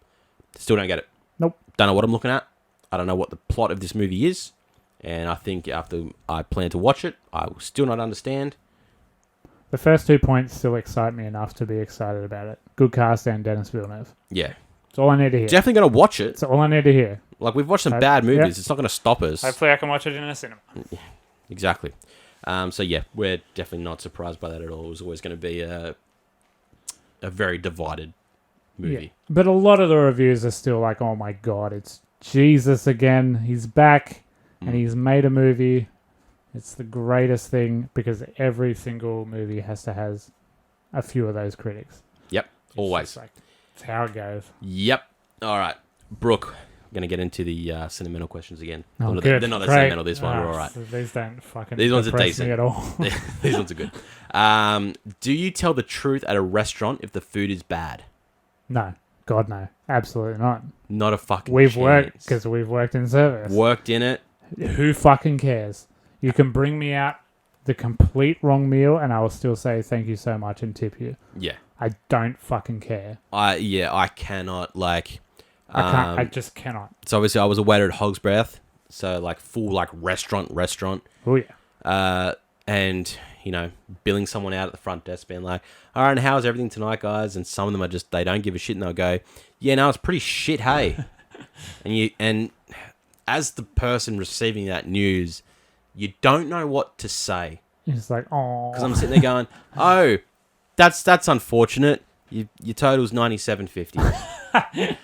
Still don't get it. Nope. Don't know what I'm looking at. I don't know what the plot of this movie is. And I think after I plan to watch it, I will still not understand. The first 2 points still excite me enough to be excited about it. Good cast and Denis Villeneuve. Yeah. That's all I need to hear. Definitely going to watch it. That's all I need to hear. Like, we've watched some bad movies. Yep. It's not going to stop us. Hopefully I can watch it in a cinema. Exactly. So, yeah, we're definitely not surprised by that at all. It was always going to be a very divided movie. Yeah. But a lot of the reviews are still like, oh my God, it's Jesus again. He's back and he's made a movie. It's the greatest thing because every single movie has to have a few of those critics. Yep, always. It's how it goes. Yep. All right, Brooke. Going to get into the sentimental questions again. Oh, good. They're not that sentimental this one. We're all right. These don't fucking These ones are decent. Me at all. These ones are good. Do you tell the truth at a restaurant if the food is bad? No. God, no. Absolutely not. Not a fucking We've worked in service. Worked in it. Who fucking cares? You can bring me out the complete wrong meal and I will still say thank you so much and tip you. Yeah. I don't fucking care. I cannot, like... I just cannot. So obviously I was a waiter at Hog's Breath, so like full like restaurant. Oh yeah. And you know, billing someone out at the front desk, being like, "All right, and how's everything tonight, guys?" And some of them are just they don't give a shit, and they'll go, "Yeah, no, it's pretty shit, hey." and as the person receiving that news, you don't know what to say. It's like, oh, because I'm sitting there going, "Oh, that's unfortunate. Your total's $97.50."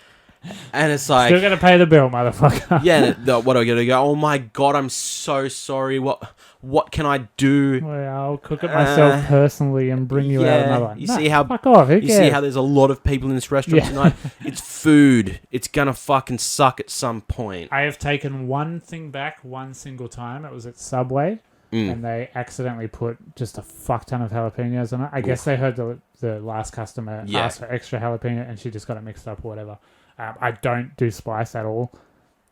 And it's like... Still got to pay the bill, motherfucker. Yeah, what do I gotta go? Oh my God, I'm so sorry. What can I do? Well, I'll cook it myself personally and bring you out another one. You see how... Fuck off, who You cares? see how there's a lot of people in this restaurant tonight? It's food. It's gonna fucking suck at some point. I have taken one thing back one single time. It was at Subway. And they accidentally put just a fuck ton of jalapenos on it. I guess they heard the last customer ask for extra jalapeno and she just got it mixed up or whatever. I don't do spice at all.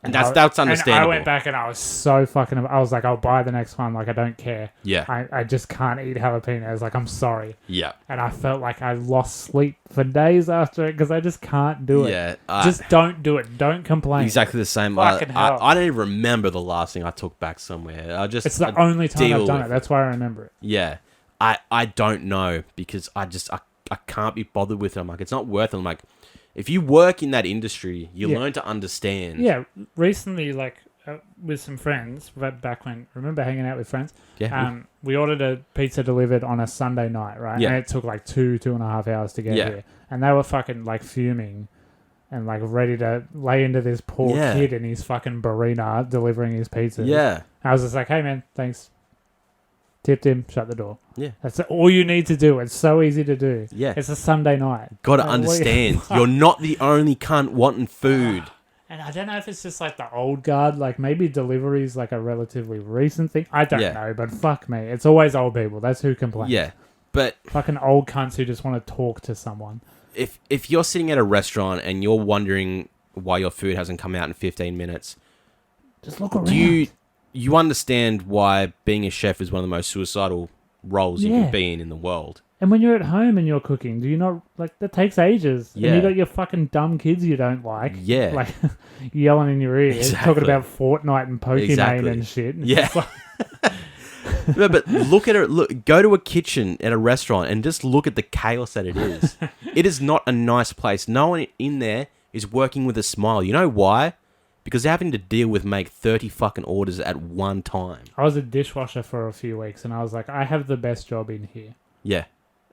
And that's understandable. And I went back and I was so fucking... I was like, I'll buy the next one. Like, I don't care. Yeah. I just can't eat jalapenos. Like, I'm sorry. Yeah. And I felt like I lost sleep for days after it because I just can't do it. Yeah. Just don't do it. Don't complain. Exactly the same. Fucking hell. I don't even remember the last thing I took back somewhere. It's the only time I've done it. That's why I remember it. Yeah. I don't know because I can't be bothered with it. I'm like, it's not worth it. I'm like, if you work in that industry, you learn to understand. Yeah, recently, like, with some friends, back when, remember hanging out with friends? Yeah. We ordered a pizza delivered on a Sunday night, right? Yeah. And it took like 2.5 hours to get here. And they were fucking, like, fuming and, like, ready to lay into this poor kid in his fucking Barina delivering his pizza. Yeah. I was just like, hey, man, thanks. Tipped him, shut the door. Yeah. That's all you need to do. It's so easy to do. Yeah. It's a Sunday night. Got to understand. You're not the only cunt wanting food. And I don't know if it's just like the old guard, like maybe delivery is like a relatively recent thing. I don't know, but fuck me. It's always old people. That's who complains. Yeah. But fucking old cunts who just want to talk to someone. If you're sitting at a restaurant and you're wondering why your food hasn't come out in 15 minutes, just look around. You understand why being a chef is one of the most suicidal roles you can be in the world. And when you're at home and you're cooking, do you not, like, that takes ages. Yeah. And you got your fucking dumb kids you don't like. Yeah. Like, yelling in your ears, talking about Fortnite and Pokemon and shit. And yeah. No, but look at it. Look, go to a kitchen at a restaurant and just look at the chaos that it is. It is not a nice place. No one in there is working with a smile. You know why? Because they're having to make 30 fucking orders at one time. I was a dishwasher for a few weeks and I was like, I have the best job in here. Yeah.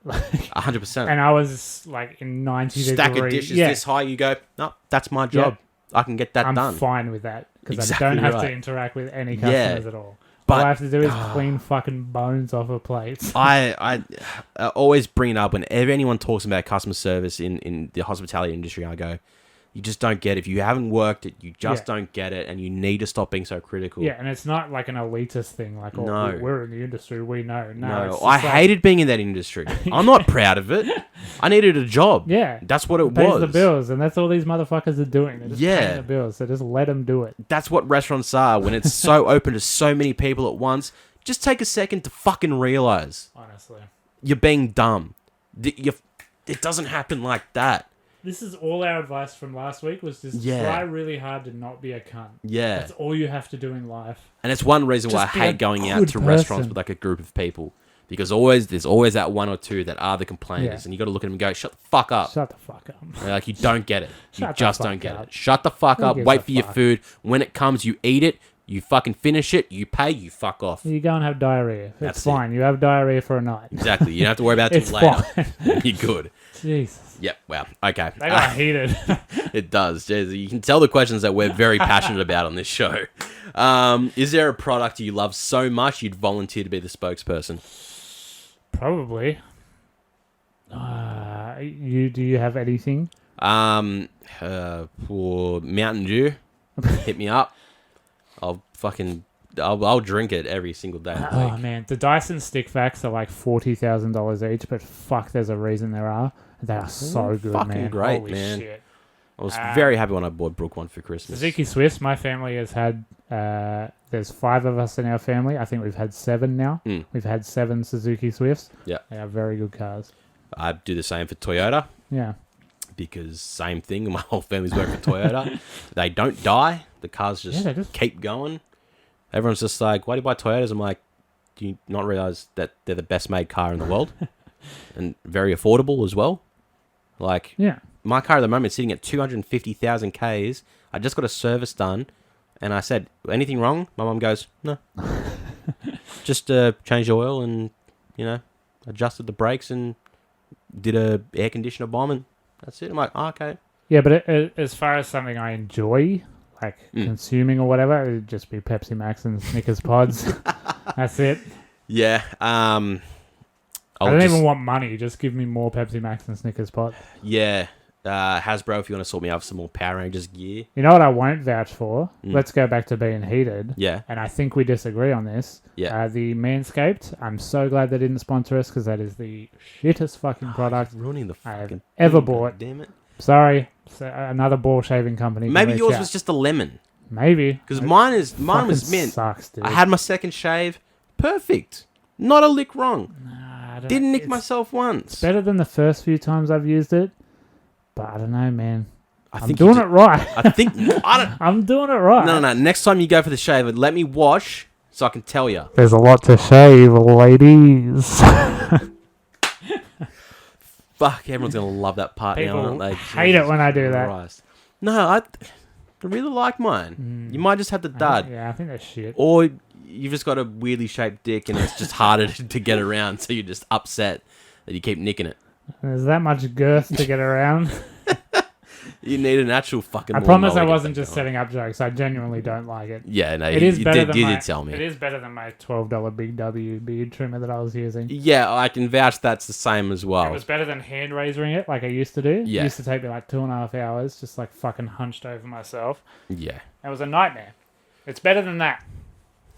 100%. And I was like in 90 Stack degrees. of dishes this high, you go, no, that's my job. I can get that done. I'm fine with that because I don't have to interact with any customers at all. But all I have to do is clean fucking bones off of plates. I always bring it up whenever anyone talks about customer service in the hospitality industry. I go, you just don't get it. If you haven't worked it, you just don't get it, and you need to stop being so critical. Yeah, and it's not like an elitist thing, like, oh, we're in the industry, we know. No, I hated being in that industry. I'm not proud of it. I needed a job. Yeah. That's what it pays was. the bills, and that's all these motherfuckers are doing. They're just paying the bills, so just let them do it. That's what restaurants are. When it's so open to so many people at once, just take a second to fucking realize. Honestly. You're being dumb. It doesn't happen like that. This is all our advice from last week was just try really hard to not be a cunt. Yeah. That's all you have to do in life. And it's one reason why I hate going out to restaurants with like a group of people. Because there's always that one or two that are the complainers. And you got to look at them and go, shut the fuck up. Shut the fuck up. They're like, you don't get it. You just don't get it. Shut the fuck up. Wait for your food. When it comes, you eat it. You fucking finish it. You pay. You fuck off. You go and have diarrhea. It's fine. You have diarrhea for a night. Exactly. You don't have to worry about it till later. You're good. Jesus. Yep. Wow. Okay. They got heated. It does. Jeez, you can tell the questions that we're very passionate about on this show. Is there a product you love so much you'd volunteer to be the spokesperson? Probably. Do you have anything? For Mountain Dew, hit me up. I'll drink it every single day. Oh man, the Dyson stick vacs are like $40,000 each, but fuck, there's a reason there are. They are so good, fucking man. Great, Holy man. shit. I was very happy when I bought Brooke one for Christmas. Suzuki Swifts, my family has had, there's 5 of us in our family. I think we've had 7 now. We've had 7 Suzuki Swifts. Yeah. They are very good cars. I do the same for Toyota. Yeah. Because same thing, my whole family's working for Toyota. They don't die. The cars just keep going. Everyone's just like, why do you buy Toyotas? I'm like, do you not realize that they're the best made car in the world? And very affordable as well. Like, my car at the moment is sitting at 250,000 Ks. I just got a service done. And I said, anything wrong? My mum goes, no. Just changed the oil and, adjusted the brakes and did a air conditioner bomb and that's it. I'm like, okay. Yeah, but as far as something I enjoy, like consuming or whatever, it'd just be Pepsi Max and Snickers pods. That's it. Yeah. I don't even want money. Just give me more Pepsi Max and Snickers pods. Yeah. Hasbro, if you want to sort me out for some more Power Rangers gear. You know what I won't vouch for? Let's go back to being heated. Yeah. And I think we disagree on this. Yeah. The Manscaped, I'm so glad they didn't sponsor us because that is the shittest fucking product Ruining the I have fucking ever thing, bought. Damn it. Sorry. So another ball shaving company. Maybe yours was just a lemon. Maybe. Because mine was mint. Sucks, dude. I had my second shave. Perfect. Not a lick wrong. Nah, Didn't nick myself once. It's better than the first few times I've used it. But I don't know, man. I'm think doing it right. I think... I don't... I'm doing it right. No. Next time you go for the shave, let me wash so I can tell you. There's a lot to shave, ladies. Fuck, everyone's going to love that part People now, aren't they? hate it when I do that. Christ. No, I really like mine. You might just have the dud. I think that's shit. Or you've just got a weirdly shaped dick and it's just harder to get around, so you're just upset that you keep nicking it. There's that much girth to get around. You need an actual fucking... I promise I wasn't just setting up jokes. I genuinely don't like it. Yeah, no, it is better you than did tell me. It is better than my $12 Big W beard trimmer that I was using. Yeah, I can vouch that's the same as well. It was better than hand razoring it like I used to do. Yeah. It used to take me like 2.5 hours, just like fucking hunched over myself. Yeah. It was a nightmare. It's better than that.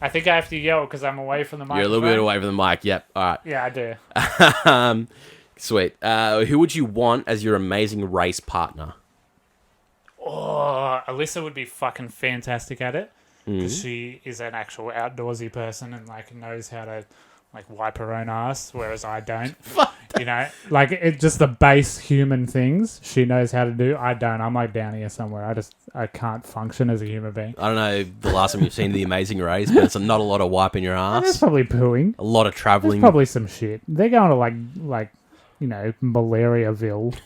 I think I have to yell because I'm away from the microphone. You're a little bit away from the mic, yep. All right. Yeah, I do. Sweet. Who would you want as your amazing race partner? Oh, Alyssa would be fucking fantastic at it because she is an actual outdoorsy person and like knows how to like wipe her own ass, whereas I don't. You know, like it just the base human things she knows how to do. I don't. I'm like down here somewhere. I can't function as a human being. I don't know the last time you've seen The Amazing Race, but it's not a lot of wiping your There's ass. probably pooing. A lot of There's traveling. probably some shit. They're going to like you know, Malariaville.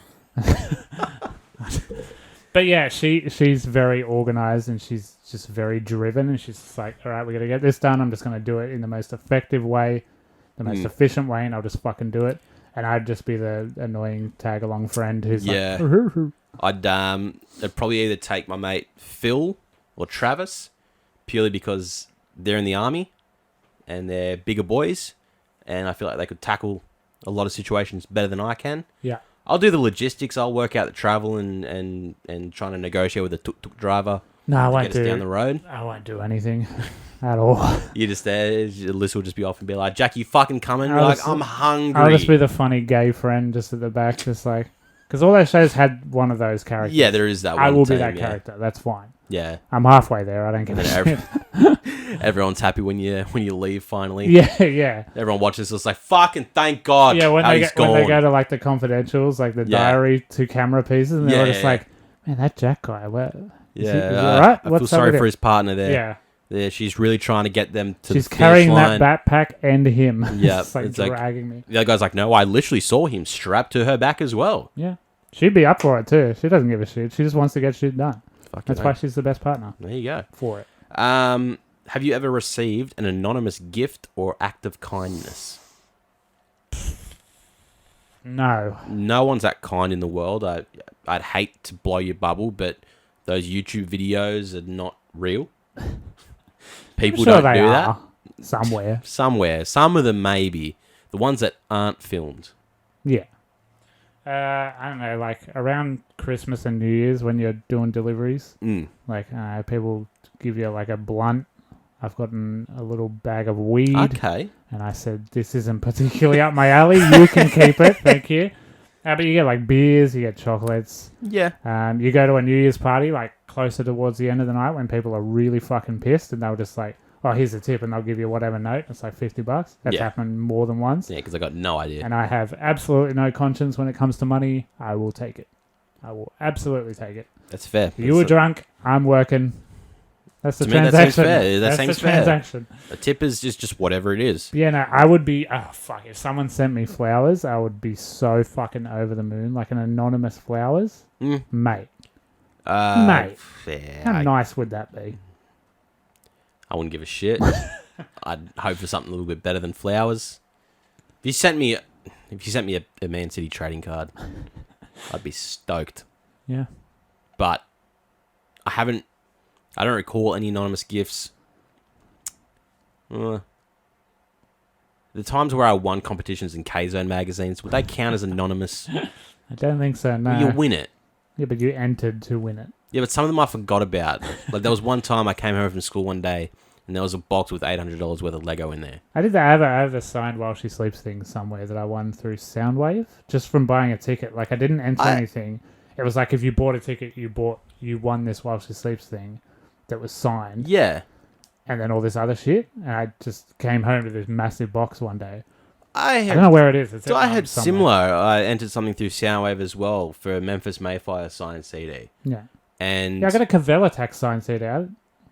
But yeah, she's very organized and she's just very driven and she's just like, all right, we got to get this done. I'm just going to do it in the most effective way, the most efficient way, and I'll just fucking do it. And I'd just be the annoying tag along friend who's like, I'd probably either take my mate Phil or Travis, purely because they're in the army and they're bigger boys, and I feel like they could tackle a lot of situations better than I can. Yeah. I'll do the logistics. I'll work out the travel and trying to negotiate with the tuk-tuk driver. No, I won't get us down the road. I won't do anything at all. You're just there. Alyssa will just be off and be like, Jack, you fucking coming? You're like, I'm hungry. I'll just be the funny gay friend just at the back, just like... Because all those shows had one of those characters. Yeah, there is that one. I will be that character. That's fine. Yeah. I'm halfway there. I don't give a shit. Everyone's happy when you leave finally. Yeah. Everyone watches this like, fucking thank God. Yeah, when they go to like the confidentials, like the diary 2 camera pieces, and they're just like, man, that Jack guy, what? Is he all right? I feel sorry for his partner there. Yeah. Yeah, she's really trying to get them to She's the carrying finish line. that backpack and him. Yeah. It's like dragging me. The other guy's like, no, I literally saw him strapped to her back as well. Yeah. She'd be up for it too. She doesn't give a shit. She just wants to get shit done. That's why she's the best partner. There you go. For it. Have you ever received an anonymous gift or act of kindness? No. No one's that kind in the world. I'd hate to blow your bubble, but those YouTube videos are not real. People don't do that. Somewhere. Some of them maybe. The ones that aren't filmed. Yeah. I don't know, like around Christmas and New Year's when you're doing deliveries, like people give you like a blunt. I've gotten a little bag of weed. Okay. And I said, this isn't particularly up my alley. You can keep it. Thank you. But you get like beers, you get chocolates. Yeah. You go to a New Year's party like closer towards the end of the night when people are really fucking pissed and they'll just like, oh, here's a tip, and they'll give you whatever note. It's like $50. That's happened more than once. Yeah, because I got no idea. And I have absolutely no conscience when it comes to money. I will take it. I will absolutely take it. That's fair. You were drunk. I'm working. That's the transaction. That seems fair. That seems fair. Transaction. A tip is just whatever it is. Yeah, no, I would be... Oh, fuck. If someone sent me flowers, I would be so fucking over the moon. Like an anonymous flowers. Mate. Mate. Fair. How nice would that be? I wouldn't give a shit. I'd hope for something a little bit better than flowers. If you sent me a Man City trading card, I'd be stoked. Yeah. but I don't recall any anonymous gifts. The times where I won competitions in K-Zone magazines, would they count as anonymous? I don't think so, no. Well, you win it. Yeah, but you entered to win it. Yeah, but some of them I forgot about. Like, there was one time I came home from school one day, and there was a box with $800 worth of Lego in there. I have a signed While She Sleeps thing somewhere that I won through Soundwave, just from buying a ticket. Like, I didn't enter anything. It was like if you bought a ticket, you won this While She Sleeps thing that was signed. Yeah. And then all this other shit. And I just came home to this massive box one day. I don't know where it is. I had similar. I entered something through Soundwave as well for a Memphis Mayfire signed CD. Yeah. And I got a Cavell Attack signed CD.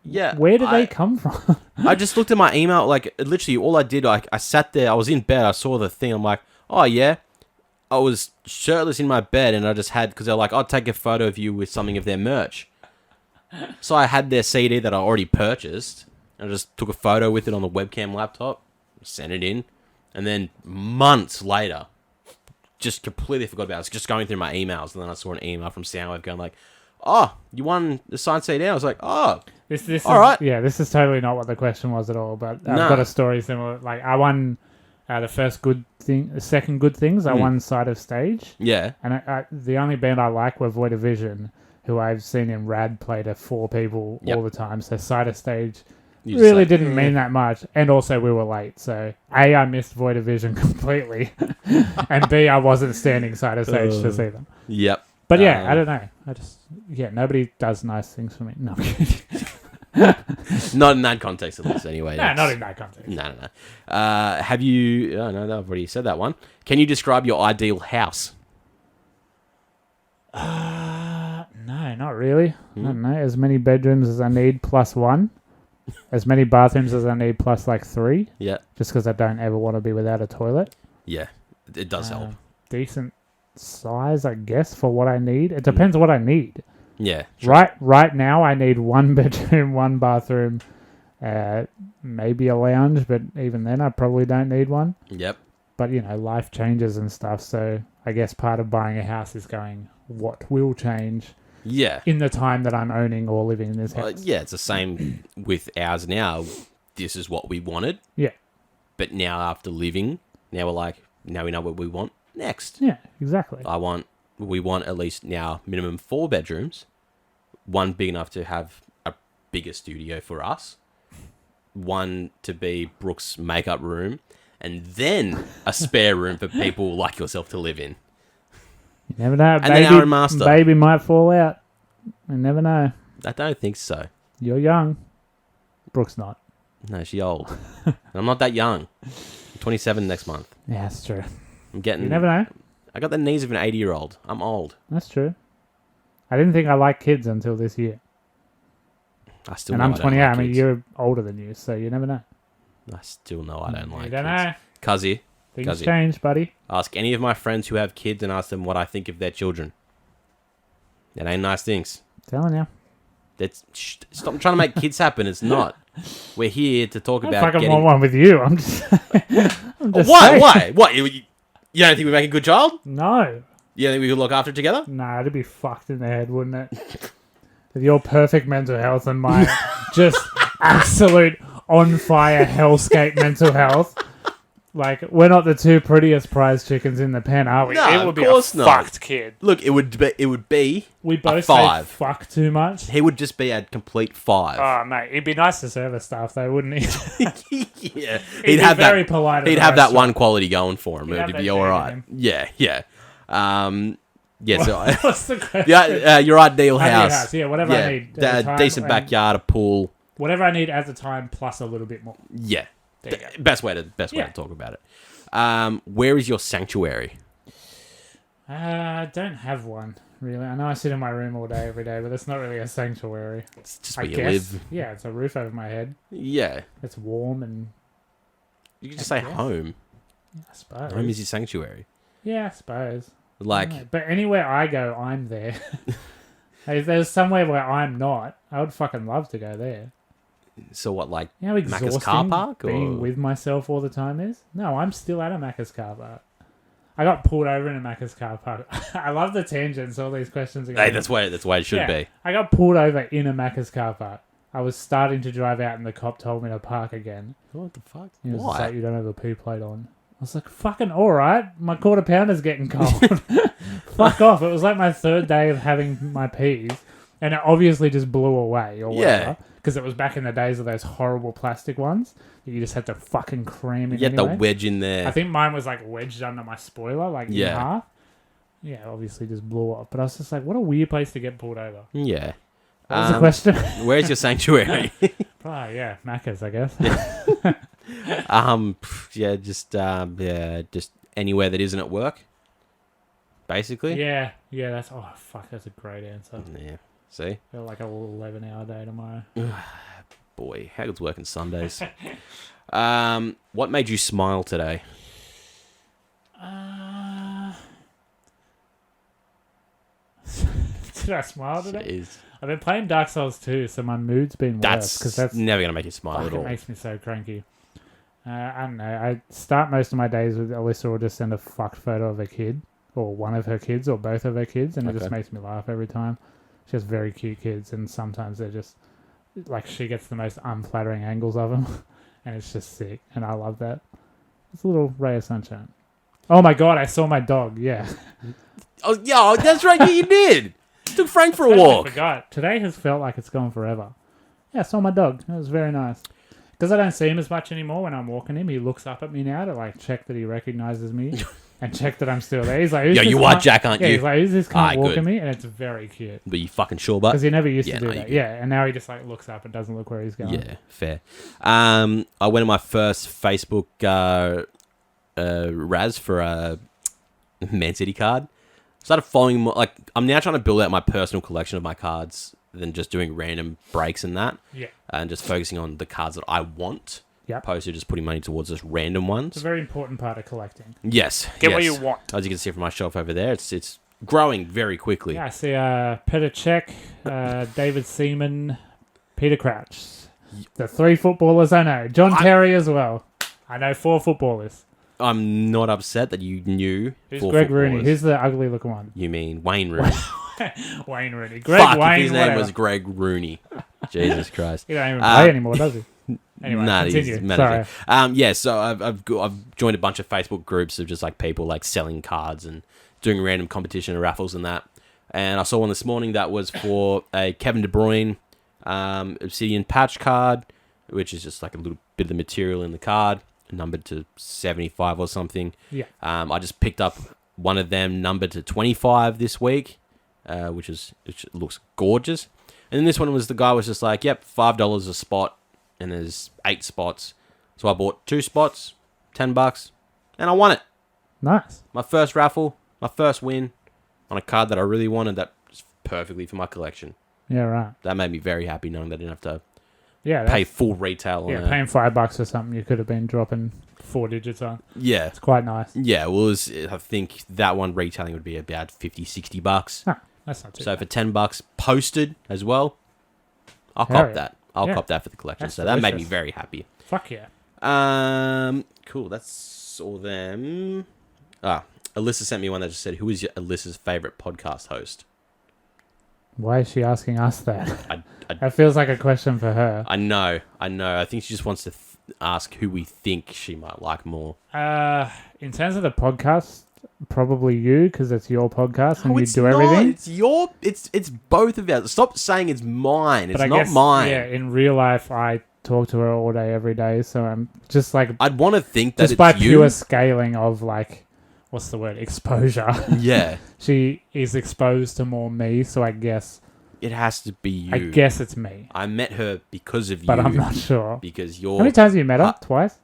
Yeah. Where did they come from? I just looked at my email, like, literally all I did, like, I sat there, I was in bed, I saw the thing, I'm like, oh, yeah. I was shirtless in my bed, and I just had, because they're like, I'll take a photo of you with something of their merch. So I had their CD that I already purchased, and I just took a photo with it on the webcam laptop, sent it in, and then months later, just completely forgot about it. I was just going through my emails, and then I saw an email from Soundwave going like, oh, you won the signed CD? I was like, oh, this all right. Yeah, this is totally not what the question was at all, but I've got a story similar. Like, I won the second good things. I won Side of Stage. Yeah. And the only band I like were Void of Vision, who I've seen in Rad play to 4 people all the time. So Side of Stage really didn't mean that much. And also we were late. So A, I missed Void of Vision completely. And B, I wasn't standing side of stage to see them. Yep. But yeah, I don't know. Nobody does nice things for me. No, I'm kidding. Not in that context, at least, anyway. No, not in that context. No. Have you... Oh, no, I've already said that one. Can you describe your ideal house? No, not really. I don't know. As many bedrooms as I need plus 1. As many bathrooms as I need plus like 3. Yeah. Just because I don't ever want to be without a toilet. Yeah, it does help. Decent size, I guess, for what I need. It depends what I need. Yeah. Sure. Right now, I need 1 bedroom, 1 bathroom, maybe a lounge, but even then, I probably don't need one. Yep. But, life changes and stuff, so I guess part of buying a house is going, what will change in the time that I'm owning or living in this house? Yeah, it's the same with ours now. This is what we wanted. Yeah. But now after living, now we're like, now we know what we want next. Yeah, exactly. We want at least now minimum 4 bedrooms, 1 big enough to have a bigger studio for us, 1 to be Brooke's makeup room, and then a spare room for people like yourself to live in. You never know. And then Aaron Master. Baby might fall out. You never know. I don't think so. You're young. Brooke's not. No, she's old. And I'm not that young. I'm 27 next month. Yeah, that's true. I'm getting... You never know. I got the knees of an 80-year-old. I'm old. That's true. I didn't think I liked kids until this year. And I'm 28. I mean, you're older than you, so you never know. I still know I don't like kids. You don't know. Cuzzy. Things change, buddy. Ask any of my friends who have kids and ask them what I think of their children. That ain't nice things. Telling you. Stop trying to make kids happen. It's not. We're here to talk about I fucking want one with you. I'm just saying. Why? What? You don't think we make a good child? No. You don't think we could look after it together? Nah, it'd be fucked in the head, wouldn't it? With your perfect mental health and my just absolute on-fire hellscape mental health. Like, we're not the 2 prettiest prize chickens in the pen, are we? No, it would be of course a not. fucked kid. Look, it would be we both a 5. say fuck too much. He would just be a complete 5. Oh, mate, he'd be nice to service staff, though, wouldn't he? Yeah, he'd have very polite. He'd have that one quality going for him. It'd be all right. Yeah. Yeah. So what's the question? Yeah, your ideal house. Yeah, whatever I need. A decent backyard, a pool. Whatever I need at the time, plus a little bit more. Yeah. Best way to talk about it. Where is your sanctuary? I don't have one, really. I know I sit in my room all day, every day, but it's not really a sanctuary. It's just where you live. Yeah, it's a roof over my head. Yeah. It's warm and... You can just say home. Yeah, I suppose. Home is your sanctuary. Yeah, I suppose. Like... But anywhere I go, I'm there. If there's somewhere where I'm not, I would fucking love to go there. So what, like Macca's car park? Being with myself all the time is? No, I'm still at a Macca's car park. I got pulled over in a Macca's car park. I love the tangents. All these questions are going. Hey, that's why it should be. I got pulled over in a Macca's car park. I was starting to drive out and the cop told me to park again. What the fuck? He was Why? just like, you don't have a P plate on. I was like, fucking alright. My quarter pounder's getting cold. Fuck off. It was like my third day of having my P's. And it obviously just blew away or whatever. Because it was back in the days of those horrible plastic ones that you just had to fucking cram in. You had the wedge in there. I think mine was like wedged under my spoiler, like in half. Yeah, obviously just blew up. But I was just like, what a weird place to get pulled over. Yeah. What was the question? Where's your sanctuary? Macca's, I guess. Just anywhere that isn't at work. Basically. Yeah, that's a great answer. Yeah. See? Got like a 11-hour day tomorrow. Boy, how good's working Sundays? What made you smile today? Did I smile today? Jeez. I've been playing Dark Souls 2, so my mood's been worse. That's never going to make you smile at all. It makes me so cranky. I don't know. I start most of my days with Alyssa will just send a fucked photo of a kid, or one of her kids, or both of her kids, and it just makes me laugh every time. She has very cute kids, and sometimes they're just, like, she gets the most unflattering angles of them, and it's just sick, and I love that. It's a little ray of sunshine. Oh my god, I saw my dog, yeah. Oh, yeah, that's right, you did. Took Frank for a walk. I forgot. Today has felt like it's gone forever. Yeah, I saw my dog. It was very nice. Because I don't see him as much anymore when I'm walking him. He looks up at me now to like check that he recognizes me and check that I'm still there. He's like, yo, you are Jack, aren't you? He's like, who's this cunt walking me? And it's very cute. But you fucking sure, but? Because he never used to do that. Yeah, and now he just like looks up and doesn't look where he's going. Yeah, fair. I went on my first Facebook Raz for a Man City card. Started following more, like, I'm now trying to build out my personal collection of my cards than just doing random breaks and that. Yeah. And just focusing on the cards that I want. Yep. Opposed to just putting money towards just random ones. It's a very important part of collecting. Yes. Get what you want. As you can see from my shelf over there, it's growing very quickly. Yeah, I see Petr Cech, David Seaman, Peter Crouch. The 3 footballers I know. John Terry as well. I know 4 footballers. I'm not upset that you knew. Who's Greg Rooney? Who's the ugly looking one? You mean Wayne Rooney? Wayne Rooney. If his name was Greg Rooney. Jesus Christ. He don't even play anymore, does he? Anyway, continue. Sorry. So I've joined a bunch of Facebook groups of just like people like selling cards and doing random competition and raffles and that. And I saw one this morning that was for a Kevin De Bruyne Obsidian patch card, which is just like a little bit of the material in the card, numbered to 75 or something. Yeah. I just picked up one of them numbered to 25 this week, which looks gorgeous. And then this one was the guy was just like, yep, $5 a spot, and there's 8 spots. So I bought 2 spots, $10, and I won it. Nice. My first raffle, my first win on a card that I really wanted that was perfectly for my collection. Yeah, right. That made me very happy knowing that I didn't have to pay full retail on it. Paying $5 for something you could have been dropping 4 digits on. Yeah. It's quite nice. Yeah, well, I think that one retailing would be about $50-$60. Huh, that's not too bad. For $10 posted as well, I'll cop that. I'll cop that for the collection. That's so delicious. that made me very happy. Fuck yeah. Cool. That's all them. Alyssa sent me one that just said, who is Alyssa's favorite podcast host? Why is she asking us that? I that feels like a question for her. I know. I think she just wants to ask who we think she might like more. In terms of the podcast, probably you, because it's your podcast and you do not. Everything. It's both of ours. Stop saying it's mine. It's not guess, mine. Yeah, in real life, I talk to her all day, every day, so I'm just like... I'd want to think that just it's by you. pure scaling of like... What's the word? Exposure. Yeah. She is exposed to more me, so I guess... It has to be you. I guess it's me. I met her because of you. But I'm not sure. Because you're... How many times have you met her? Twice?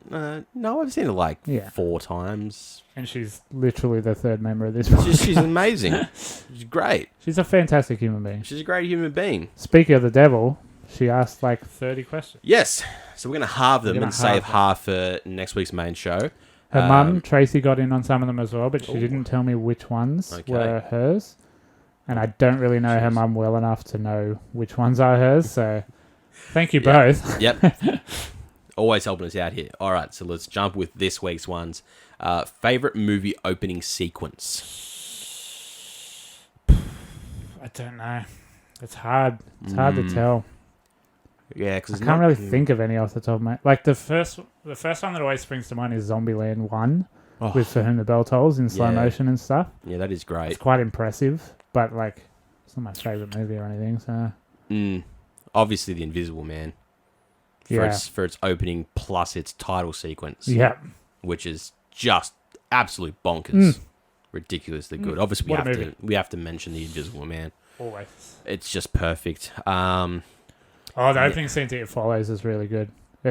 No, I've seen her like 4 times. And she's literally the 3rd member of this podcast. She's amazing. She's great. She's a fantastic human being. She's a great human being. Speaking of the devil, she asked like 30 questions. Yes. So we're going to halve them and save half for next week's main show. Her mum, Tracy, got in on some of them as well, but she didn't tell me which ones were hers. And I don't really know her mum well enough to know which ones are hers, so thank you both. Yep. Always helping us out here. All right, so let's jump with this week's ones. Favorite movie opening sequence? I don't know. It's hard. It's hard to tell. Yeah, because I can't really think of any off the top of my... Like, the first one that always springs to mind is Zombieland 1, with For Whom the Bell Tolls in slow motion and stuff. Yeah, that is great. It's quite impressive, but, like, it's not my favourite movie or anything, so... Obviously, The Invisible Man. For its opening plus its title sequence. Yeah. Which is just absolute bonkers. Ridiculously good. Obviously, we have to mention The Invisible Man. Always. It's just perfect. The opening scene to It Follows is really good. I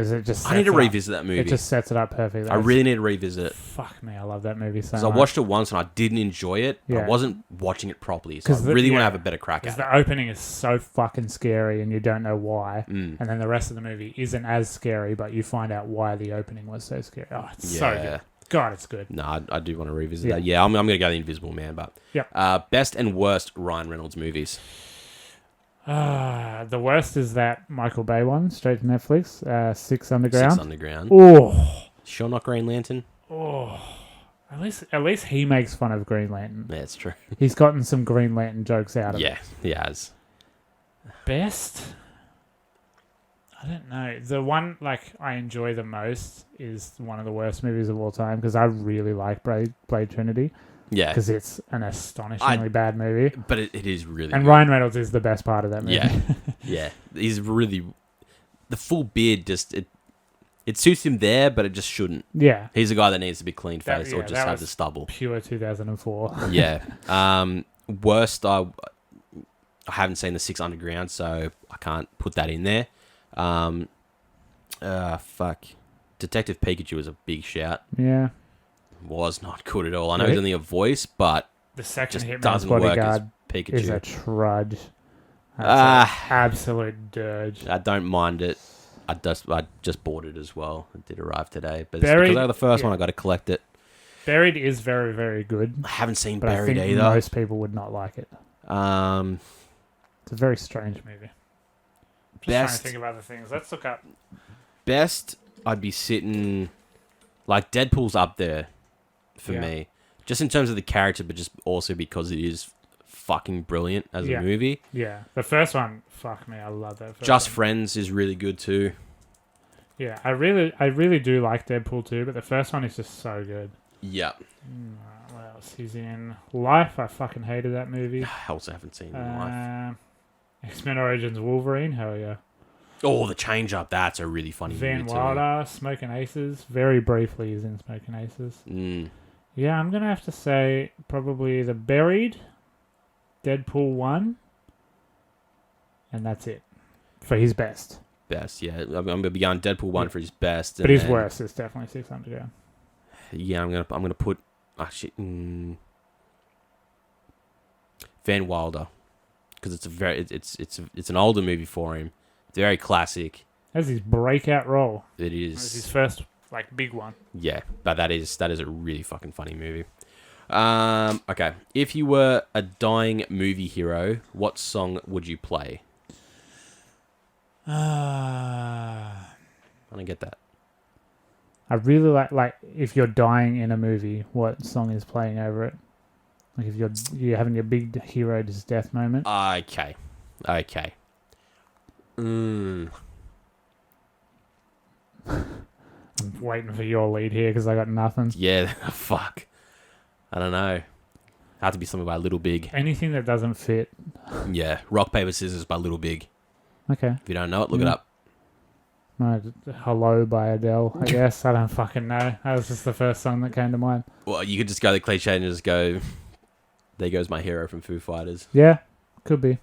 need to revisit that movie. It just sets it up perfectly. I really need to revisit it. Fuck me, I love that movie so much. Because I watched it once and I didn't enjoy it. I wasn't watching it properly, so I want to have a better crack at it. The opening is so fucking scary and you don't know why. And then the rest of the movie isn't as scary, but you find out why the opening was so scary. Oh, it's so good. God, it's good. No, I do want to revisit that. Yeah, I'm going to go The Invisible Man, but... best and worst Ryan Reynolds movies. The worst is that Michael Bay one, straight to Netflix. Six Underground. Six Underground. Oh, Sure not Green Lantern? Oh, at least he makes fun of Green Lantern. Yeah, it's true. He's gotten some Green Lantern jokes out of it. Yeah, he has. Best? I don't know. The one I enjoy the most is one of the worst movies of all time because I really like Blade Trinity. Yeah. Because it's an astonishingly bad movie. But it is really And good. Ryan Reynolds is the best part of that movie. Yeah. Yeah. He's really... The full beard just... It suits him there, but it just shouldn't. Yeah. He's a guy that needs to be clean-faced or just have the stubble. Pure 2004. Yeah. Worst, I haven't seen the Six Underground, so I can't put that in there. Fuck. Detective Pikachu was a big shout. Yeah. Was not good at all. I know he's only a voice, but the second just doesn't work as Pikachu. Is a trudge. Absolute dirge. I don't mind it. I just bought it as well. It did arrive today, but because I got the first one, I got to collect it. Buried is very, very good. I haven't seen but Buried I think either. Most people would not like it. It's a very strange movie. Just trying to think of other things. Let's look up. Best, I'd be sitting Deadpool's up there for me, just in terms of the character, but just also because it is fucking brilliant as a movie. Yeah, the first one, fuck me, I love that. Just Friends is really good too. Yeah, I really do like Deadpool too, but the first one is just so good. Yeah. What else? He's in Life. I fucking hated that movie. I also haven't seen Life. X-Men Origins Wolverine. Hell yeah. Oh, the change up. That's a really funny movie Van Wilder, Smoking Aces. Very briefly, he's in Smoking Aces. Yeah, I'm gonna have to say probably The Buried, Deadpool 1, and that's it for his best. Best, yeah. I'm gonna be going Deadpool 1 for his best, but his worst is definitely 600 Underground. Yeah, I'm gonna put Van Wilder because it's an older movie for him. It's very classic. That's his breakout role. It is. It's his first big one. Yeah, but that is a really fucking funny movie. Okay, if you were a dying movie hero, what song would you play? I don't get that. I really like if you're dying in a movie, what song is playing over it? Like if you're having your big hero's death moment. Okay. I'm waiting for your lead here because I got nothing. Yeah, fuck. I don't know. Have to be something by Little Big. Anything that doesn't fit. Yeah, Rock Paper Scissors by Little Big. Okay. If you don't know it, look it up. No, Hello by Adele, I guess. I don't fucking know. That was just the first song that came to mind. Well, you could just go the cliche and just go, there goes my hero from Foo Fighters. Yeah, could be.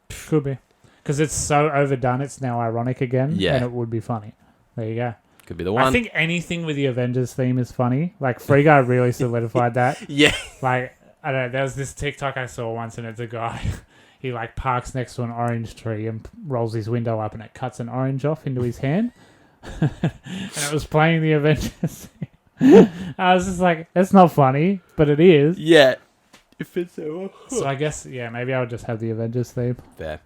Could be. Because it's so overdone, it's now ironic again. Yeah. And it would be funny. There you go. Could be the one. I think anything with the Avengers theme is funny. Free Guy really solidified that. Yeah. I don't know, there was this TikTok I saw once and it's a guy, he parks next to an orange tree and rolls his window up and it cuts an orange off into his hand. And it was playing the Avengers theme. I was just like, that's not funny, but it is. Yeah. It fits so well. So I guess, maybe I would just have the Avengers theme. Fair.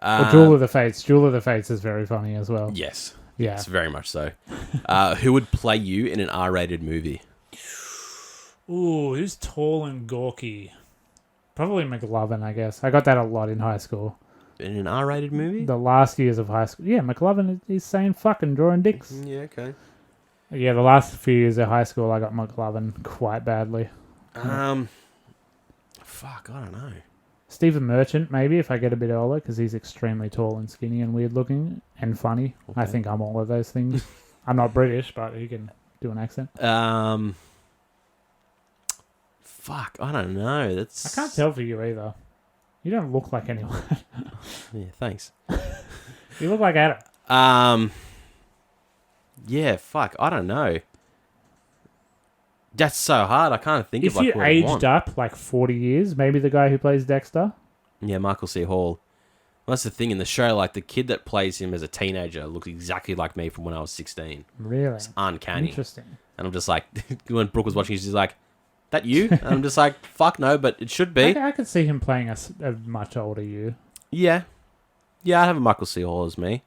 Or Jewel of the Fates. Jewel of the Fates is very funny as well. Yes. Yeah. It's very much so. Who would play you in an R-rated movie? Ooh, who's tall and gawky? Probably McLovin, I guess. I got that a lot in high school. In an R-rated movie? The last years of high school. Yeah, McLovin, he's saying fucking drawing dicks. Yeah, okay. Yeah, the last few years of high school, I got McLovin quite badly. Fuck, I don't know. Stephen Merchant, maybe, if I get a bit older, because he's extremely tall and skinny and weird looking and funny. Okay. I think I'm all of those things. I'm not British, but he can do an accent. Fuck, I don't know. I can't tell for you either. You don't look like anyone. Yeah, thanks. You look like Adam. Yeah, fuck, I don't know. That's so hard. I can't think of like if you aged up like 40 years, maybe the guy who plays Dexter. Yeah, Michael C. Hall. Well, that's the thing in the show. Like the kid that plays him as a teenager looks exactly like me from when I was 16. Really? It's uncanny. Interesting. And I'm just like, when Brooke was watching, she's like, "That you?" And I'm just like, "Fuck no," but it should be. I could see him playing a much older you. Yeah, I have a Michael C. Hall as me.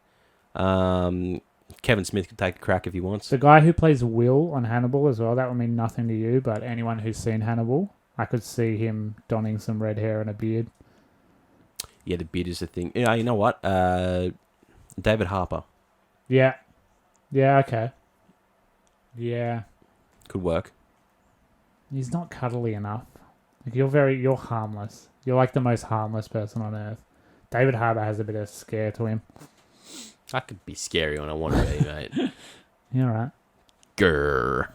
Kevin Smith could take a crack if he wants. The guy who plays Will on Hannibal as well, that would mean nothing to you, but anyone who's seen Hannibal, I could see him donning some red hair and a beard. Yeah, the beard is the thing. Yeah, you know what? David Harper. Yeah. Yeah, okay. Yeah. Could work. He's not cuddly enough. Like you're harmless. You're like the most harmless person on earth. David Harbour has a bit of scare to him. I could be scary when I want to be, mate. You're right. Grrr.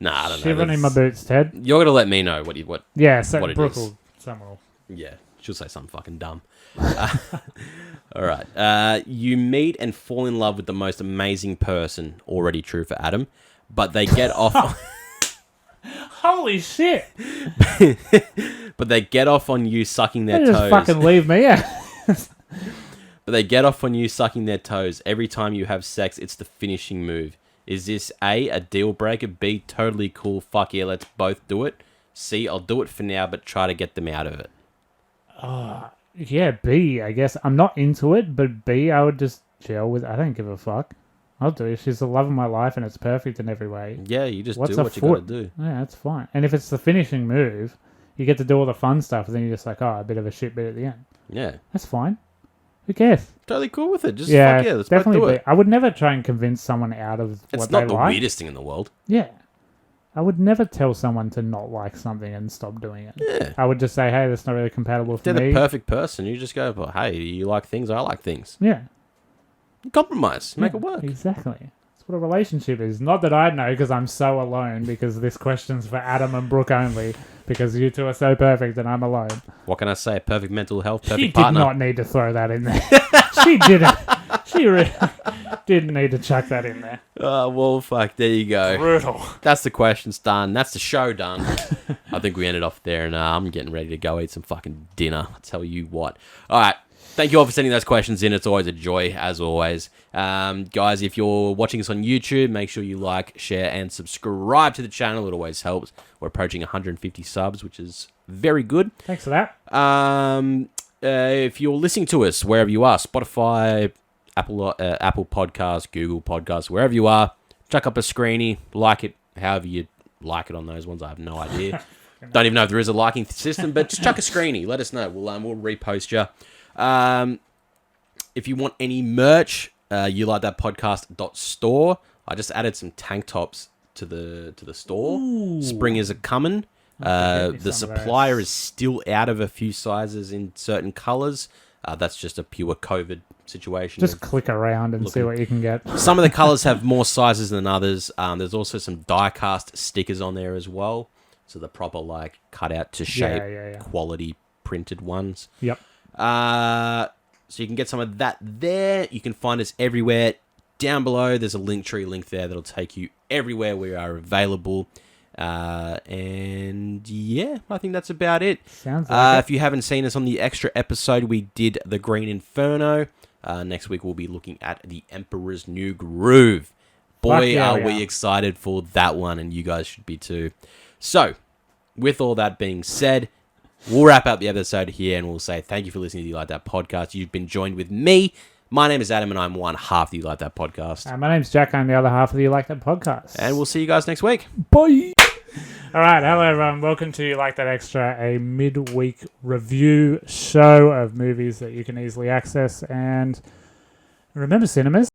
Nah, I don't know. Shivering in my boots, Ted. You're gonna let me know what Yeah, so what it Brooke is. will, someone will. Yeah, she'll say something fucking dumb. All right. You meet and fall in love with the most amazing person. Already true for Adam, but they get off. Holy shit! But they get off on you sucking their They toes. just fucking leave me. Yeah. But they get off on you sucking their toes. Every time you have sex, it's the finishing move. Is this A, deal breaker, B, totally cool, fuck yeah, let's both do it, C, I'll do it for now, but try to get them out of it? Yeah, B, I guess. I'm not into it, but B, I would just chill with. I don't give a fuck. I'll do it. She's the love of my life and it's perfect in every way. Yeah, you just What's do a what you foot? gotta do. Yeah, that's fine. And if it's the finishing move, you get to do all the fun stuff, and then you're just like, oh, a bit of a shit bit at the end. Yeah. That's fine. Who cares? Totally cool with it. Just yeah, fuck yeah, let's both definitely do B. it. I would never try and convince someone out of It's what they not the like. weirdest thing in the world. Yeah. I would never tell someone to not like something and stop doing it. Yeah. I would just say, hey, that's not really compatible for They're me. the perfect person. You just go, well, hey, you like things, I like things. Yeah. Compromise. Make it work. Exactly. That's what a relationship is. Not that I know because I'm so alone because this question's for Adam and Brooke only because you two are so perfect and I'm alone. What can I say? Perfect mental health, perfect She partner. did not need to throw that in there. She didn't. She really didn't need to chuck that in there. Well, fuck, there you go. Brutal. That's the questions done. That's the show done. I think we ended off there, and I'm getting ready to go eat some fucking dinner. I'll tell you what. All right. Thank you all for sending those questions in. It's always a joy, as always. Guys, if you're watching us on YouTube, make sure you like, share, and subscribe to the channel. It always helps. We're approaching 150 subs, which is very good. Thanks for that. If you're listening to us, wherever you are, Spotify, Apple Podcasts, Google Podcasts, wherever you are, chuck up a screeny, like it, however you like it on those ones. I have no idea. Don't even know if there is a liking system, but just chuck a screeny. Let us know. We'll repost you. If you want any merch, you like that podcast.store. I just added some tank tops to the store. Ooh. Spring is a coming. The supplier is still out of a few sizes in certain colors. That's just a pure COVID situation. Just click around and see what you can get. Some of the colors have more sizes than others. There's also some die-cast stickers on there as well. So the proper like cut out to shape quality printed ones. Yep. So you can get some of that there. You can find us everywhere. Down below, there's a Linktree link there that'll take you everywhere we are available. And yeah, I think that's about it. Sounds like if you haven't seen us on the extra episode, we did The Green Inferno. Next week, we'll be looking at The Emperor's New Groove. Boy, are we excited for that one, and you guys should be too. So, with all that being said, we'll wrap up the episode here, and we'll say thank you for listening to You Like That podcast. You've been joined with me, My name is Adam, and I'm one half the You Like That podcast. My name's Jack. I'm the other half of the You Like That podcast. And we'll see you guys next week. Bye. All right, hello everyone. Welcome to You Like That Extra, a midweek review show of movies that you can easily access. And remember, cinemas.